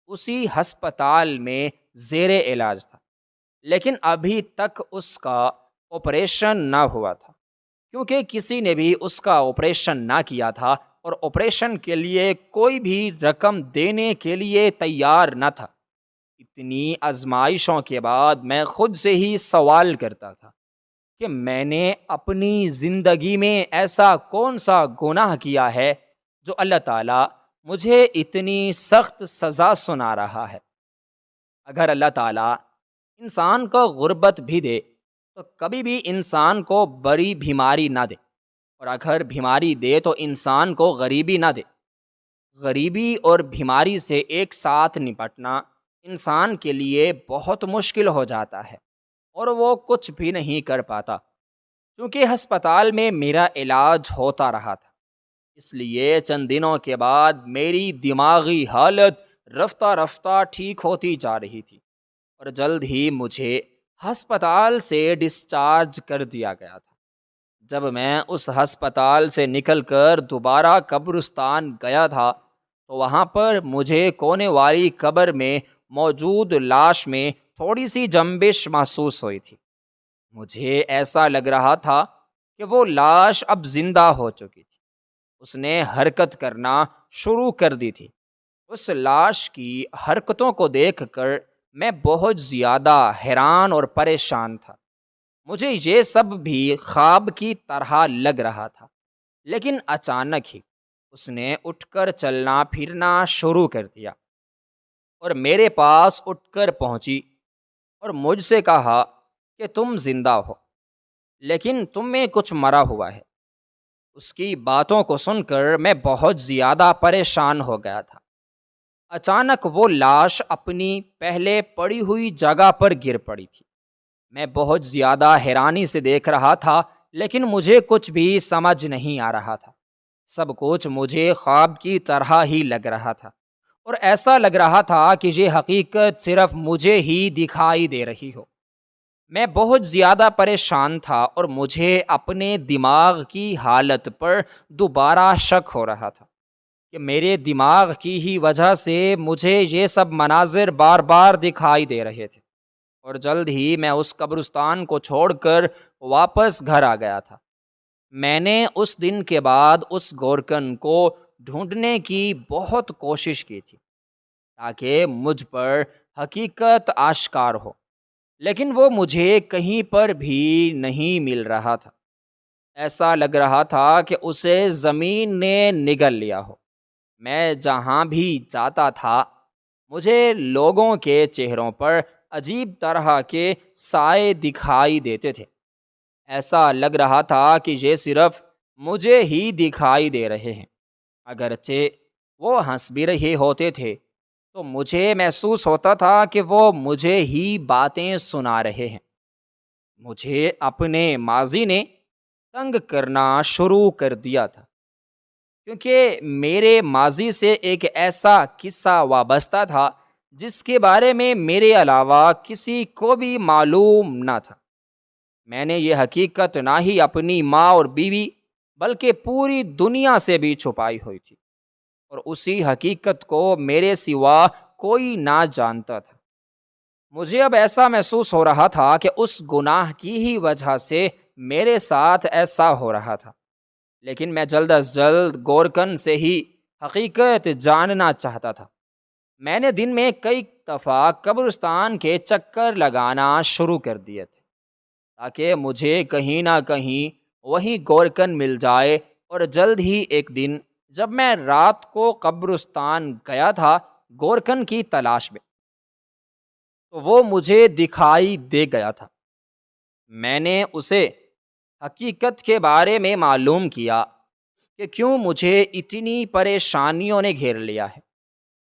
A: اسی ہسپتال میں زیر علاج تھا، لیکن ابھی تک اس کا آپریشن نہ ہوا تھا، کیونکہ کسی نے بھی اس کا آپریشن نہ کیا تھا، اور آپریشن کے لیے کوئی بھی رقم دینے کے لیے تیار نہ تھا۔ اتنی آزمائشوں کے بعد میں خود سے ہی سوال کرتا تھا کہ میں نے اپنی زندگی میں ایسا کون سا گناہ کیا ہے جو اللہ تعالیٰ مجھے اتنی سخت سزا سنا رہا ہے۔ اگر اللہ تعالیٰ انسان کو غربت بھی دے تو کبھی بھی انسان کو بڑی بیماری نہ دے، اور اگر بیماری دے تو انسان کو غریبی نہ دے۔ غریبی اور بیماری سے ایک ساتھ نپٹنا انسان کے لیے بہت مشکل ہو جاتا ہے، اور وہ کچھ بھی نہیں کر پاتا، کیونکہ ہسپتال میں میرا علاج ہوتا رہا تھا۔ اس لیے چند دنوں کے بعد میری دماغی حالت رفتہ رفتہ ٹھیک ہوتی جا رہی تھی، اور جلد ہی مجھے ہسپتال سے ڈسچارج کر دیا گیا تھا۔ جب میں اس ہسپتال سے نکل کر دوبارہ قبرستان گیا تھا تو وہاں پر مجھے کونے والی قبر میں موجود لاش میں تھوڑی سی جنبش محسوس ہوئی تھی۔ مجھے ایسا لگ رہا تھا کہ وہ لاش اب زندہ ہو چکی تھی، اس نے حرکت کرنا شروع کر دی تھی۔ اس لاش کی حرکتوں کو دیکھ کر میں بہت زیادہ حیران اور پریشان تھا۔ مجھے یہ سب بھی خواب کی طرح لگ رہا تھا، لیکن اچانک ہی اس نے اٹھ کر چلنا پھرنا شروع کر دیا، اور میرے پاس اٹھ کر پہنچی اور مجھ سے کہا کہ تم زندہ ہو، لیکن تم میں کچھ مرا ہوا ہے۔ اس کی باتوں کو سن کر میں بہت زیادہ پریشان ہو گیا تھا۔ اچانک وہ لاش اپنی پہلے پڑی ہوئی جگہ پر گر پڑی تھی۔ میں بہت زیادہ حیرانی سے دیکھ رہا تھا، لیکن مجھے کچھ بھی سمجھ نہیں آ رہا تھا۔ سب کچھ مجھے خواب کی طرح ہی لگ رہا تھا، اور ایسا لگ رہا تھا کہ یہ حقیقت صرف مجھے ہی دکھائی دے رہی ہو۔ میں بہت زیادہ پریشان تھا، اور مجھے اپنے دماغ کی حالت پر دوبارہ شک ہو رہا تھا کہ میرے دماغ کی ہی وجہ سے مجھے یہ سب مناظر بار بار دکھائی دے رہے تھے، اور جلد ہی میں اس قبرستان کو چھوڑ کر واپس گھر آ گیا تھا۔ میں نے اس دن کے بعد اس گورکن کو ڈھونڈنے کی بہت کوشش کی تھی تاکہ مجھ پر حقیقت آشکار ہو، لیکن وہ مجھے کہیں پر بھی نہیں مل رہا تھا۔ ایسا لگ رہا تھا کہ اسے زمین نے نگل لیا ہو۔ میں جہاں بھی جاتا تھا مجھے لوگوں کے چہروں پر عجیب طرح کے سائے دکھائی دیتے تھے۔ ایسا لگ رہا تھا کہ یہ صرف مجھے ہی دکھائی دے رہے ہیں۔ اگرچہ وہ ہنس بھی رہے ہوتے تھے تو مجھے محسوس ہوتا تھا کہ وہ مجھے ہی باتیں سنا رہے ہیں۔ مجھے اپنے ماضی نے تنگ کرنا شروع کر دیا تھا، کیونکہ میرے ماضی سے ایک ایسا قصہ وابستہ تھا جس کے بارے میں میرے علاوہ کسی کو بھی معلوم نہ تھا۔ میں نے یہ حقیقت نہ ہی اپنی ماں اور بیوی بلکہ پوری دنیا سے بھی چھپائی ہوئی تھی، اور اسی حقیقت کو میرے سوا کوئی نہ جانتا تھا۔ مجھے اب ایسا محسوس ہو رہا تھا کہ اس گناہ کی ہی وجہ سے میرے ساتھ ایسا ہو رہا تھا، لیکن میں جلد از جلد گورکن سے ہی حقیقت جاننا چاہتا تھا۔ میں نے دن میں کئی دفعہ قبرستان کے چکر لگانا شروع کر دیے تھے تاکہ مجھے کہیں نہ کہیں وہی گورکن مل جائے اور جلد ہی ایک دن جب میں رات کو قبرستان گیا تھا گورکن کی تلاش میں، تو وہ مجھے دکھائی دے گیا تھا۔ میں نے اسے حقیقت کے بارے میں معلوم کیا کہ کیوں مجھے اتنی پریشانیوں نے گھیر لیا ہے،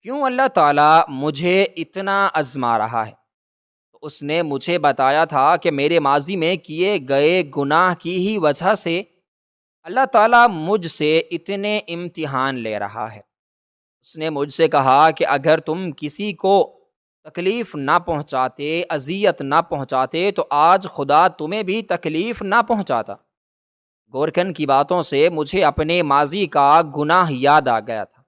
A: کیوں اللہ تعالیٰ مجھے اتنا آزما رہا ہے۔ تو اس نے مجھے بتایا تھا کہ میرے ماضی میں کیے گئے گناہ کی ہی وجہ سے اللہ تعالیٰ مجھ سے اتنے امتحان لے رہا ہے۔ اس نے مجھ سے کہا کہ اگر تم کسی کو تکلیف نہ پہنچاتے، اذیت نہ پہنچاتے، تو آج خدا تمہیں بھی تکلیف نہ پہنچاتا۔ گورکن کی باتوں سے مجھے اپنے ماضی کا گناہ یاد آ گیا تھا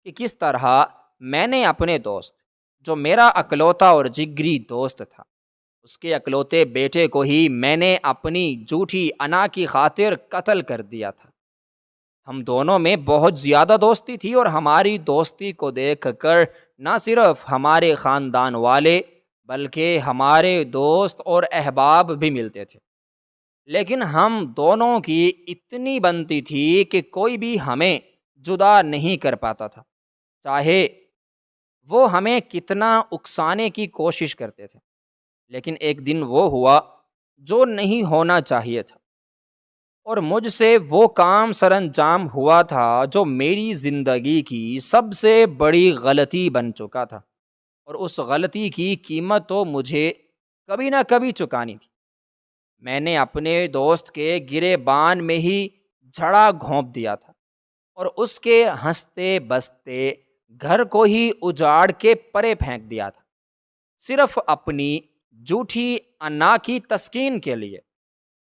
A: کہ کس طرح میں نے اپنے دوست، جو میرا اکلوتا اور جگری دوست تھا، اس کے اکلوتے بیٹے کو ہی میں نے اپنی جھوٹی انا کی خاطر قتل کر دیا تھا۔ ہم دونوں میں بہت زیادہ دوستی تھی، اور ہماری دوستی کو دیکھ کر نہ صرف ہمارے خاندان والے بلکہ ہمارے دوست اور احباب بھی ملتے تھے، لیکن ہم دونوں کی اتنی بنتی تھی کہ کوئی بھی ہمیں جدا نہیں کر پاتا تھا، چاہے وہ ہمیں کتنا اکسانے کی کوشش کرتے تھے۔ لیکن ایک دن وہ ہوا جو نہیں ہونا چاہیے تھا، اور مجھ سے وہ کام سر انجام ہوا تھا جو میری زندگی کی سب سے بڑی غلطی بن چکا تھا، اور اس غلطی کی قیمت تو مجھے کبھی نہ کبھی چکانی تھی۔ میں نے اپنے دوست کے گریبان میں ہی جھڑا گھونپ دیا تھا، اور اس کے ہنستے بستے گھر کو ہی اجاڑ کے پرے پھینک دیا تھا، صرف اپنی جھوٹی انا کی تسکین کے لیے،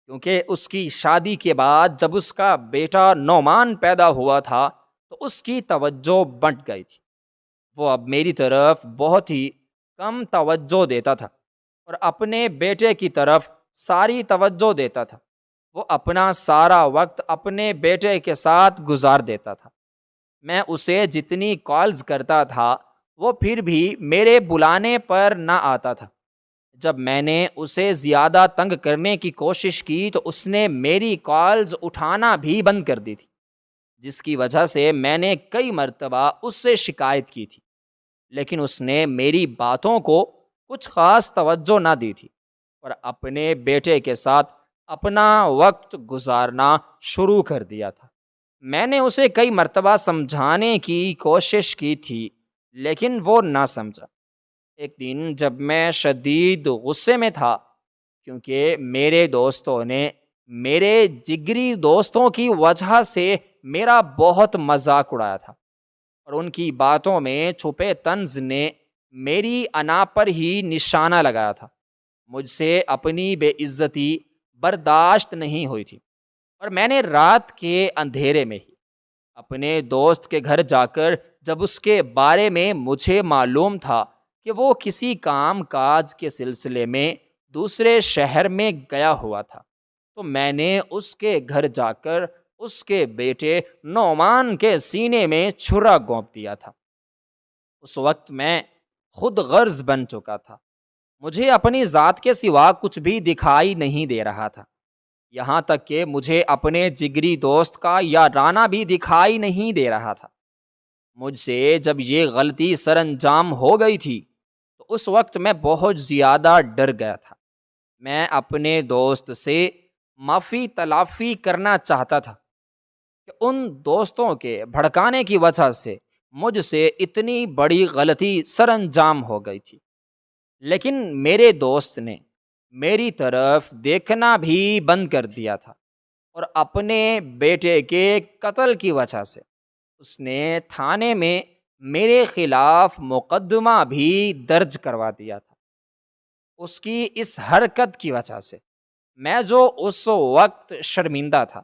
A: کیونکہ اس کی شادی کے بعد جب اس کا بیٹا نعمان پیدا ہوا تھا تو اس کی توجہ بٹ گئی تھی۔ وہ اب میری طرف بہت ہی کم توجہ دیتا تھا، اور اپنے بیٹے کی طرف ساری توجہ دیتا تھا۔ وہ اپنا سارا وقت اپنے بیٹے کے ساتھ گزار دیتا تھا۔ میں اسے جتنی کالز کرتا تھا وہ پھر بھی میرے بلانے پر نہ آتا تھا۔ جب میں نے اسے زیادہ تنگ کرنے کی کوشش کی تو اس نے میری کالز اٹھانا بھی بند کر دی تھی، جس کی وجہ سے میں نے کئی مرتبہ اس سے شکایت کی تھی، لیکن اس نے میری باتوں کو کچھ خاص توجہ نہ دی تھی، اور اپنے بیٹے کے ساتھ اپنا وقت گزارنا شروع کر دیا تھا۔ میں نے اسے کئی مرتبہ سمجھانے کی کوشش کی تھی، لیکن وہ نہ سمجھا۔ ایک دن جب میں شدید غصے میں تھا، کیونکہ میرے دوستوں نے میرے جگری دوستوں کی وجہ سے میرا بہت مذاق اڑایا تھا، اور ان کی باتوں میں چھپے طنز نے میری انا پر ہی نشانہ لگایا تھا۔ مجھ سے اپنی بے عزتی برداشت نہیں ہوئی تھی، اور میں نے رات کے اندھیرے میں ہی اپنے دوست کے گھر جا کر جب اس کے بارے میں مجھے معلوم تھا کہ وہ کسی کام کاج کے سلسلے میں دوسرے شہر میں گیا ہوا تھا، تو میں نے اس کے گھر جا کر اس کے بیٹے نعمان کے سینے میں چھرا گھونپ دیا تھا۔ اس وقت میں خود غرض بن چکا تھا، مجھے اپنی ذات کے سوا کچھ بھی دکھائی نہیں دے رہا تھا، یہاں تک کہ مجھے اپنے جگری دوست کا یارانہ بھی دکھائی نہیں دے رہا تھا۔ مجھ سے جب یہ غلطی سر انجام ہو گئی تھی تو اس وقت میں بہت زیادہ ڈر گیا تھا۔ میں اپنے دوست سے معافی تلافی کرنا چاہتا تھا کہ ان دوستوں کے بھڑکانے کی وجہ سے مجھ سے اتنی بڑی غلطی سر انجام ہو گئی تھی، لیکن میرے دوست نے میری طرف دیکھنا بھی بند کر دیا تھا، اور اپنے بیٹے کے قتل کی وجہ سے اس نے تھانے میں میرے خلاف مقدمہ بھی درج کروا دیا تھا۔ اس کی اس حرکت کی وجہ سے میں جو اس وقت شرمندہ تھا،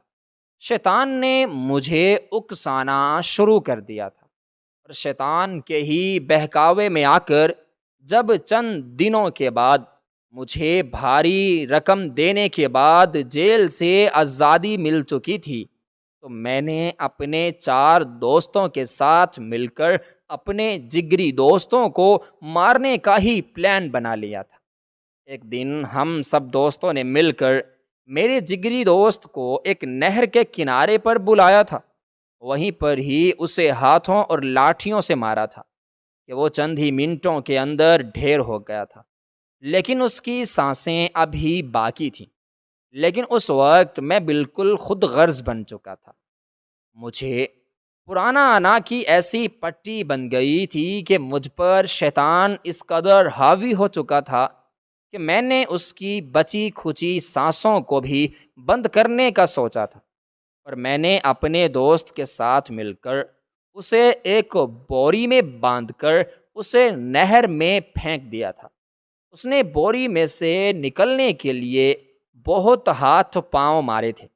A: شیطان نے مجھے اکسانا شروع کر دیا تھا، اور شیطان کے ہی بہکاوے میں آ کر جب چند دنوں کے بعد مجھے بھاری رقم دینے کے بعد جیل سے آزادی مل چکی تھی، تو میں نے اپنے 4 دوستوں کے ساتھ مل کر اپنے جگری دوستوں کو مارنے کا ہی پلان بنا لیا تھا۔ ایک دن ہم سب دوستوں نے مل کر میرے جگری دوست کو ایک نہر کے کنارے پر بلایا تھا، وہیں پر ہی اسے ہاتھوں اور لاٹھیوں سے مارا تھا کہ وہ چند ہی منٹوں کے اندر ڈھیر ہو گیا تھا، لیکن اس کی سانسیں ابھی باقی تھیں۔ لیکن اس وقت میں بالکل خود غرض بن چکا تھا۔ مجھے پرانا انا کی ایسی پٹی بن گئی تھی کہ مجھ پر شیطان اس قدر حاوی ہو چکا تھا کہ میں نے اس کی بچی کھچی سانسوں کو بھی بند کرنے کا سوچا تھا، اور میں نے اپنے دوست کے ساتھ مل کر اسے ایک بوری میں باندھ کر اسے نہر میں پھینک دیا تھا۔ اس نے بوری میں سے نکلنے کے لیے بہت ہاتھ پاؤں مارے تھے،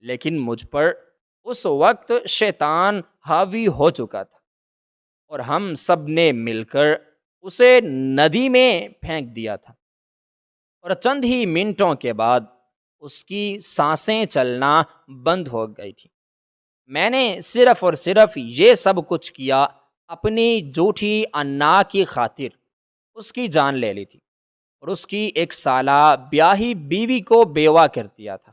A: لیکن مجھ پر اس وقت شیطان حاوی ہو چکا تھا، اور ہم سب نے مل کر اسے ندی میں پھینک دیا تھا، اور چند ہی منٹوں کے بعد اس کی سانسیں چلنا بند ہو گئی تھی۔ میں نے صرف اور صرف یہ سب کچھ کیا اپنی جھوٹی انا کی خاطر۔ اس کی جان لے لی تھی اور اس کی 1 سالہ بیاہی بیوی کو بیوہ کر دیا تھا۔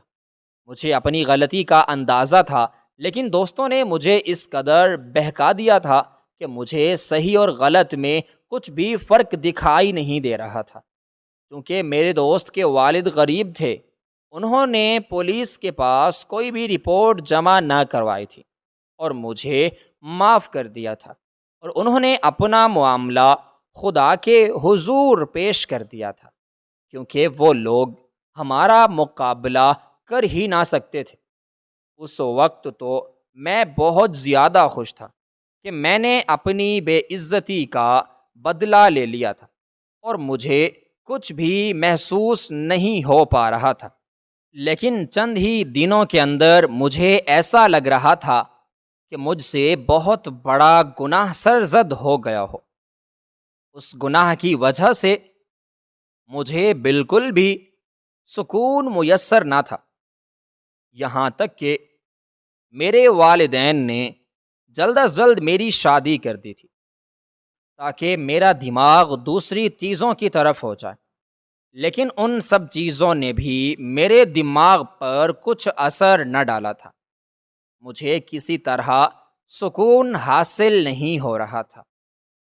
A: مجھے اپنی غلطی کا اندازہ تھا، لیکن دوستوں نے مجھے اس قدر بہکا دیا تھا کہ مجھے صحیح اور غلط میں کچھ بھی فرق دکھائی نہیں دے رہا تھا۔ کیونکہ میرے دوست کے والد غریب تھے، انہوں نے پولیس کے پاس کوئی بھی رپورٹ جمع نہ کروائی تھی اور مجھے معاف کر دیا تھا، اور انہوں نے اپنا معاملہ خدا کے حضور پیش کر دیا تھا، کیونکہ وہ لوگ ہمارا مقابلہ کر ہی نہ سکتے تھے۔ اس وقت تو میں بہت زیادہ خوش تھا کہ میں نے اپنی بے عزتی کا بدلہ لے لیا تھا، اور مجھے کچھ بھی محسوس نہیں ہو پا رہا تھا۔ لیکن چند ہی دنوں کے اندر مجھے ایسا لگ رہا تھا کہ مجھ سے بہت بڑا گناہ سرزد ہو گیا ہو۔ اس گناہ کی وجہ سے مجھے بالکل بھی سکون میسر نہ تھا، یہاں تک کہ میرے والدین نے جلد از جلد میری شادی کر دی تھی تاکہ میرا دماغ دوسری چیزوں کی طرف ہو جائے، لیکن ان سب چیزوں نے بھی میرے دماغ پر کچھ اثر نہ ڈالا تھا۔ مجھے کسی طرح سکون حاصل نہیں ہو رہا تھا،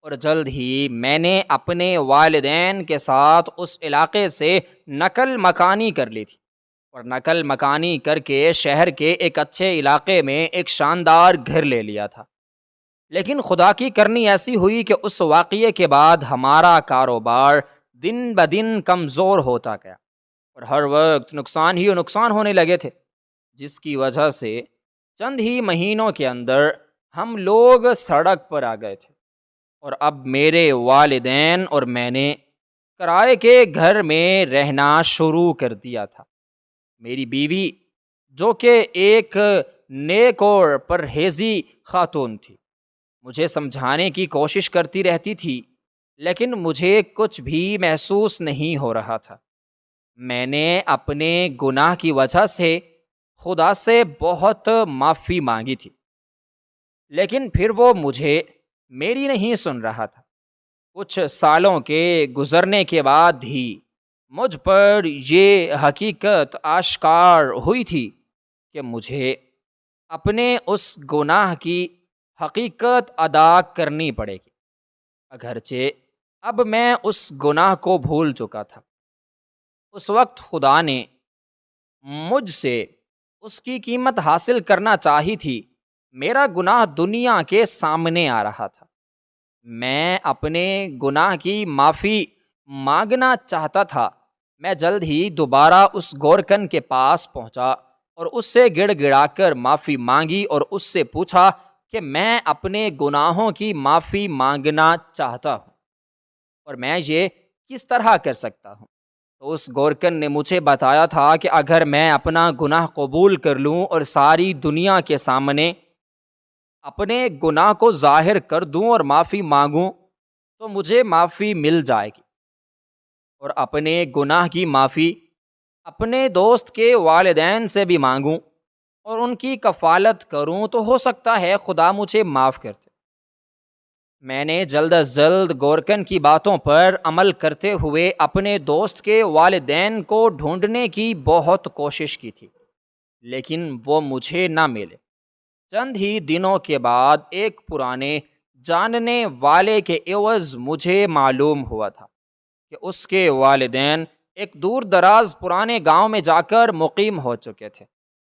A: اور جلد ہی میں نے اپنے والدین کے ساتھ اس علاقے سے نقل مکانی کر لی تھی، اور نقل مکانی کر کے شہر کے ایک اچھے علاقے میں ایک شاندار گھر لے لیا تھا۔ لیکن خدا کی کرنی ایسی ہوئی کہ اس واقعے کے بعد ہمارا کاروبار دن بدن کمزور ہوتا گیا، اور ہر وقت نقصان ہی نقصان ہونے لگے تھے، جس کی وجہ سے چند ہی مہینوں کے اندر ہم لوگ سڑک پر آ گئے تھے، اور اب میرے والدین اور میں نے کرائے کے گھر میں رہنا شروع کر دیا تھا۔ میری بیوی، جو کہ ایک نیک اور پرہیزی خاتون تھی، مجھے سمجھانے کی کوشش کرتی رہتی تھی، لیکن مجھے کچھ بھی محسوس نہیں ہو رہا تھا۔ میں نے اپنے گناہ کی وجہ سے خدا سے بہت معافی مانگی تھی، لیکن پھر وہ مجھے میری نہیں سن رہا تھا۔ کچھ سالوں کے گزرنے کے بعد ہی مجھ پر یہ حقیقت آشکار ہوئی تھی کہ مجھے اپنے اس گناہ کی حقیقت ادا کرنی پڑے گی، اگرچہ اب میں اس گناہ کو بھول چکا تھا۔ اس وقت خدا نے مجھ سے اس کی قیمت حاصل کرنا چاہی تھی۔ میرا گناہ دنیا کے سامنے آ رہا تھا۔ میں اپنے گناہ کی معافی مانگنا چاہتا تھا۔ میں جلد ہی دوبارہ اس گورکن کے پاس پہنچا اور اس سے گڑ گڑا کر معافی مانگی، اور اس سے پوچھا کہ میں اپنے گناہوں کی معافی مانگنا چاہتا ہوں، اور میں یہ کس طرح کر سکتا ہوں؟ تو اس گورکن نے مجھے بتایا تھا کہ اگر میں اپنا گناہ قبول کر لوں اور ساری دنیا کے سامنے اپنے گناہ کو ظاہر کر دوں اور معافی مانگوں تو مجھے معافی مل جائے گی، اور اپنے گناہ کی معافی اپنے دوست کے والدین سے بھی مانگوں اور ان کی کفالت کروں تو ہو سکتا ہے خدا مجھے معاف کر دے۔ میں نے جلد از جلد گورکن کی باتوں پر عمل کرتے ہوئے اپنے دوست کے والدین کو ڈھونڈنے کی بہت کوشش کی تھی، لیکن وہ مجھے نہ ملے۔ چند ہی دنوں کے بعد ایک پرانے جاننے والے کے عوض مجھے معلوم ہوا تھا کہ اس کے والدین ایک دور دراز پرانے گاؤں میں جا کر مقیم ہو چکے تھے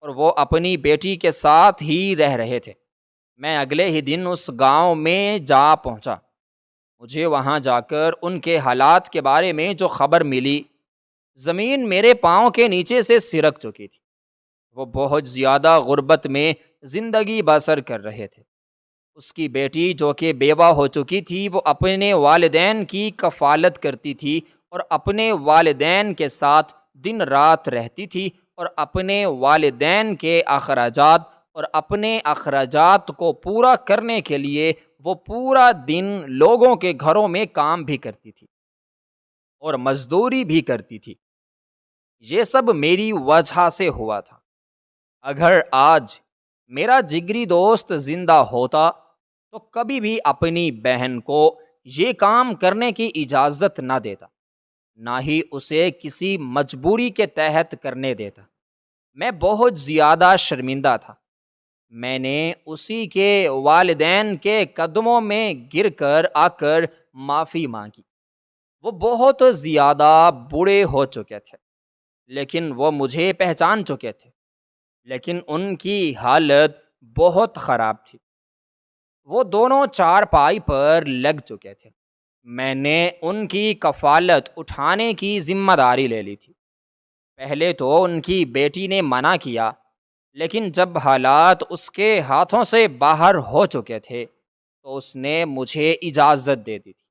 A: اور وہ اپنی بیٹی کے ساتھ ہی رہ رہے تھے۔ میں اگلے ہی دن اس گاؤں میں جا پہنچا۔ مجھے وہاں جا کر ان کے حالات کے بارے میں جو خبر ملی، زمین میرے پاؤں کے نیچے سے سرک چکی تھی۔ وہ بہت زیادہ غربت میں زندگی بسر کر رہے تھے۔ اس کی بیٹی جو کہ بیوہ ہو چکی تھی، وہ اپنے والدین کی کفالت کرتی تھی اور اپنے والدین کے ساتھ دن رات رہتی تھی اور اپنے والدین کے اخراجات اور اپنے اخراجات کو پورا کرنے کے لیے وہ پورا دن لوگوں کے گھروں میں کام بھی کرتی تھی اور مزدوری بھی کرتی تھی۔ یہ سب میری وجہ سے ہوا تھا۔ اگر آج میرا جگری دوست زندہ ہوتا تو کبھی بھی اپنی بہن کو یہ کام کرنے کی اجازت نہ دیتا، نہ ہی اسے کسی مجبوری کے تحت کرنے دیتا۔ میں بہت زیادہ شرمندہ تھا۔ میں نے اسی کے والدین کے قدموں میں گر کر آ کر معافی مانگی۔ وہ بہت زیادہ بوڑھے ہو چکے تھے، لیکن وہ مجھے پہچان چکے تھے، لیکن ان کی حالت بہت خراب تھی۔ وہ دونوں چارپائی پر لگ چکے تھے۔ میں نے ان کی کفالت اٹھانے کی ذمہ داری لے لی تھی۔ پہلے تو ان کی بیٹی نے منع کیا، لیکن جب حالات اس کے ہاتھوں سے باہر ہو چکے تھے تو اس نے مجھے اجازت دے دی تھی،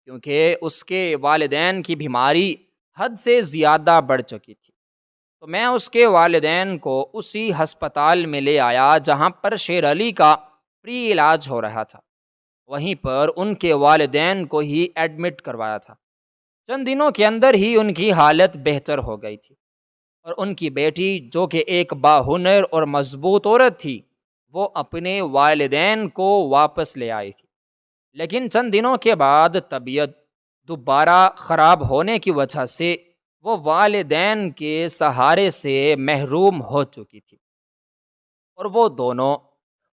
A: کیونکہ اس کے والدین کی بیماری حد سے زیادہ بڑھ چکی تھی۔ تو میں اس کے والدین کو اسی ہسپتال میں لے آیا جہاں پر شیر علی کا فری علاج ہو رہا تھا۔ وہیں پر ان کے والدین کو ہی ایڈمٹ کروایا تھا۔ چند دنوں کے اندر ہی ان کی حالت بہتر ہو گئی تھی اور ان کی بیٹی جو کہ ایک باہنر اور مضبوط عورت تھی، وہ اپنے والدین کو واپس لے آئی تھی۔ لیکن چند دنوں کے بعد طبیعت دوبارہ خراب ہونے کی وجہ سے وہ والدین کے سہارے سے محروم ہو چکی تھی اور وہ دونوں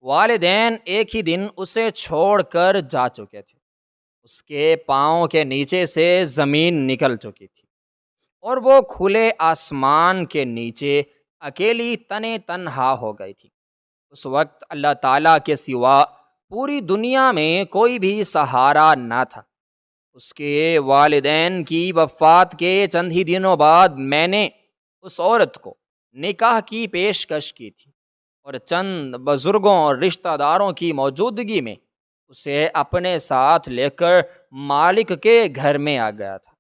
A: والدین ایک ہی دن اسے چھوڑ کر جا چکے تھے۔ اس کے پاؤں کے نیچے سے زمین نکل چکی تھی اور وہ کھلے آسمان کے نیچے اکیلی تنے تنہا ہو گئی تھی۔ اس وقت اللہ تعالیٰ کے سوا پوری دنیا میں کوئی بھی سہارا نہ تھا۔ اس کے والدین کی وفات کے چند ہی دنوں بعد میں نے اس عورت کو نکاح کی پیشکش کی تھی اور چند بزرگوں اور رشتہ داروں کی موجودگی میں اسے اپنے ساتھ لے کر مالک کے گھر میں آ گیا تھا۔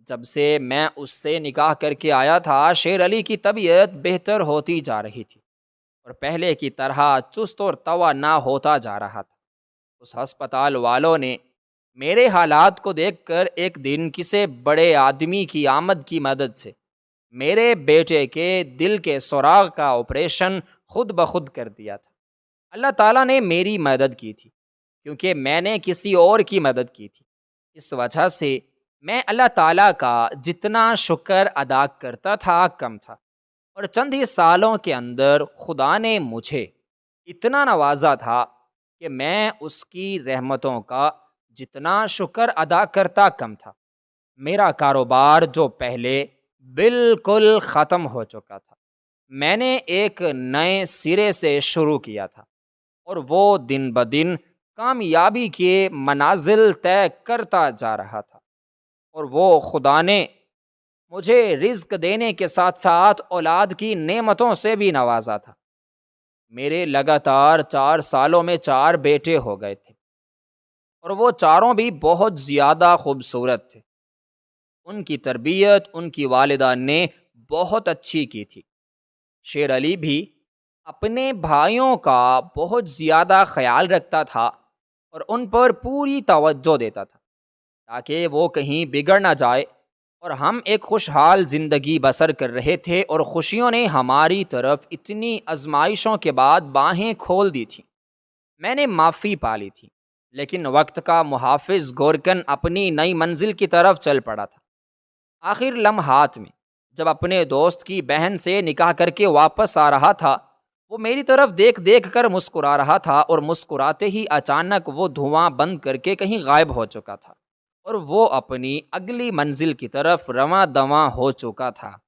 A: جب سے میں اس سے نکاح کر کے آیا تھا، شیر علی کی طبیعت بہتر ہوتی جا رہی تھی اور پہلے کی طرح چست اور توانا ہوتا جا رہا تھا۔ اس ہسپتال والوں نے میرے حالات کو دیکھ کر ایک دن کسی بڑے آدمی کی آمد کی مدد سے میرے بیٹے کے دل کے سوراخ کا آپریشن خود بخود کر دیا تھا۔ اللہ تعالیٰ نے میری مدد کی تھی کیونکہ میں نے کسی اور کی مدد کی تھی۔ اس وجہ سے میں اللہ تعالیٰ کا جتنا شکر ادا کرتا تھا کم تھا، اور چند ہی سالوں کے اندر خدا نے مجھے اتنا نوازا تھا کہ میں اس کی رحمتوں کا جتنا شکر ادا کرتا کم تھا۔ میرا کاروبار جو پہلے بالکل ختم ہو چکا تھا، میں نے ایک نئے سرے سے شروع کیا تھا اور وہ دن بدن کامیابی کے منازل طے کرتا جا رہا تھا، اور وہ خدا نے مجھے رزق دینے کے ساتھ ساتھ اولاد کی نعمتوں سے بھی نوازا تھا۔ میرے لگاتار 4 سالوں میں 4 بیٹے ہو گئے تھے اور وہ چاروں بھی بہت زیادہ خوبصورت تھے۔ ان کی تربیت ان کی والدہ نے بہت اچھی کی تھی۔ شیر علی بھی اپنے بھائیوں کا بہت زیادہ خیال رکھتا تھا اور ان پر پوری توجہ دیتا تھا تاکہ وہ کہیں بگڑ نہ جائے، اور ہم ایک خوشحال زندگی بسر کر رہے تھے اور خوشیوں نے ہماری طرف اتنی آزمائشوں کے بعد باہیں کھول دی تھیں۔ میں نے معافی پا لی تھی، لیکن وقت کا محافظ گورکن اپنی نئی منزل کی طرف چل پڑا تھا۔ آخر لمحات میں جب اپنے دوست کی بہن سے نکاح کر کے واپس آ رہا تھا، وہ میری طرف دیکھ دیکھ کر مسکرا رہا تھا، اور مسکراتے ہی اچانک وہ دھواں بند کر کے کہیں غائب ہو چکا تھا، اور وہ اپنی اگلی منزل کی طرف رواں دواں ہو چکا تھا۔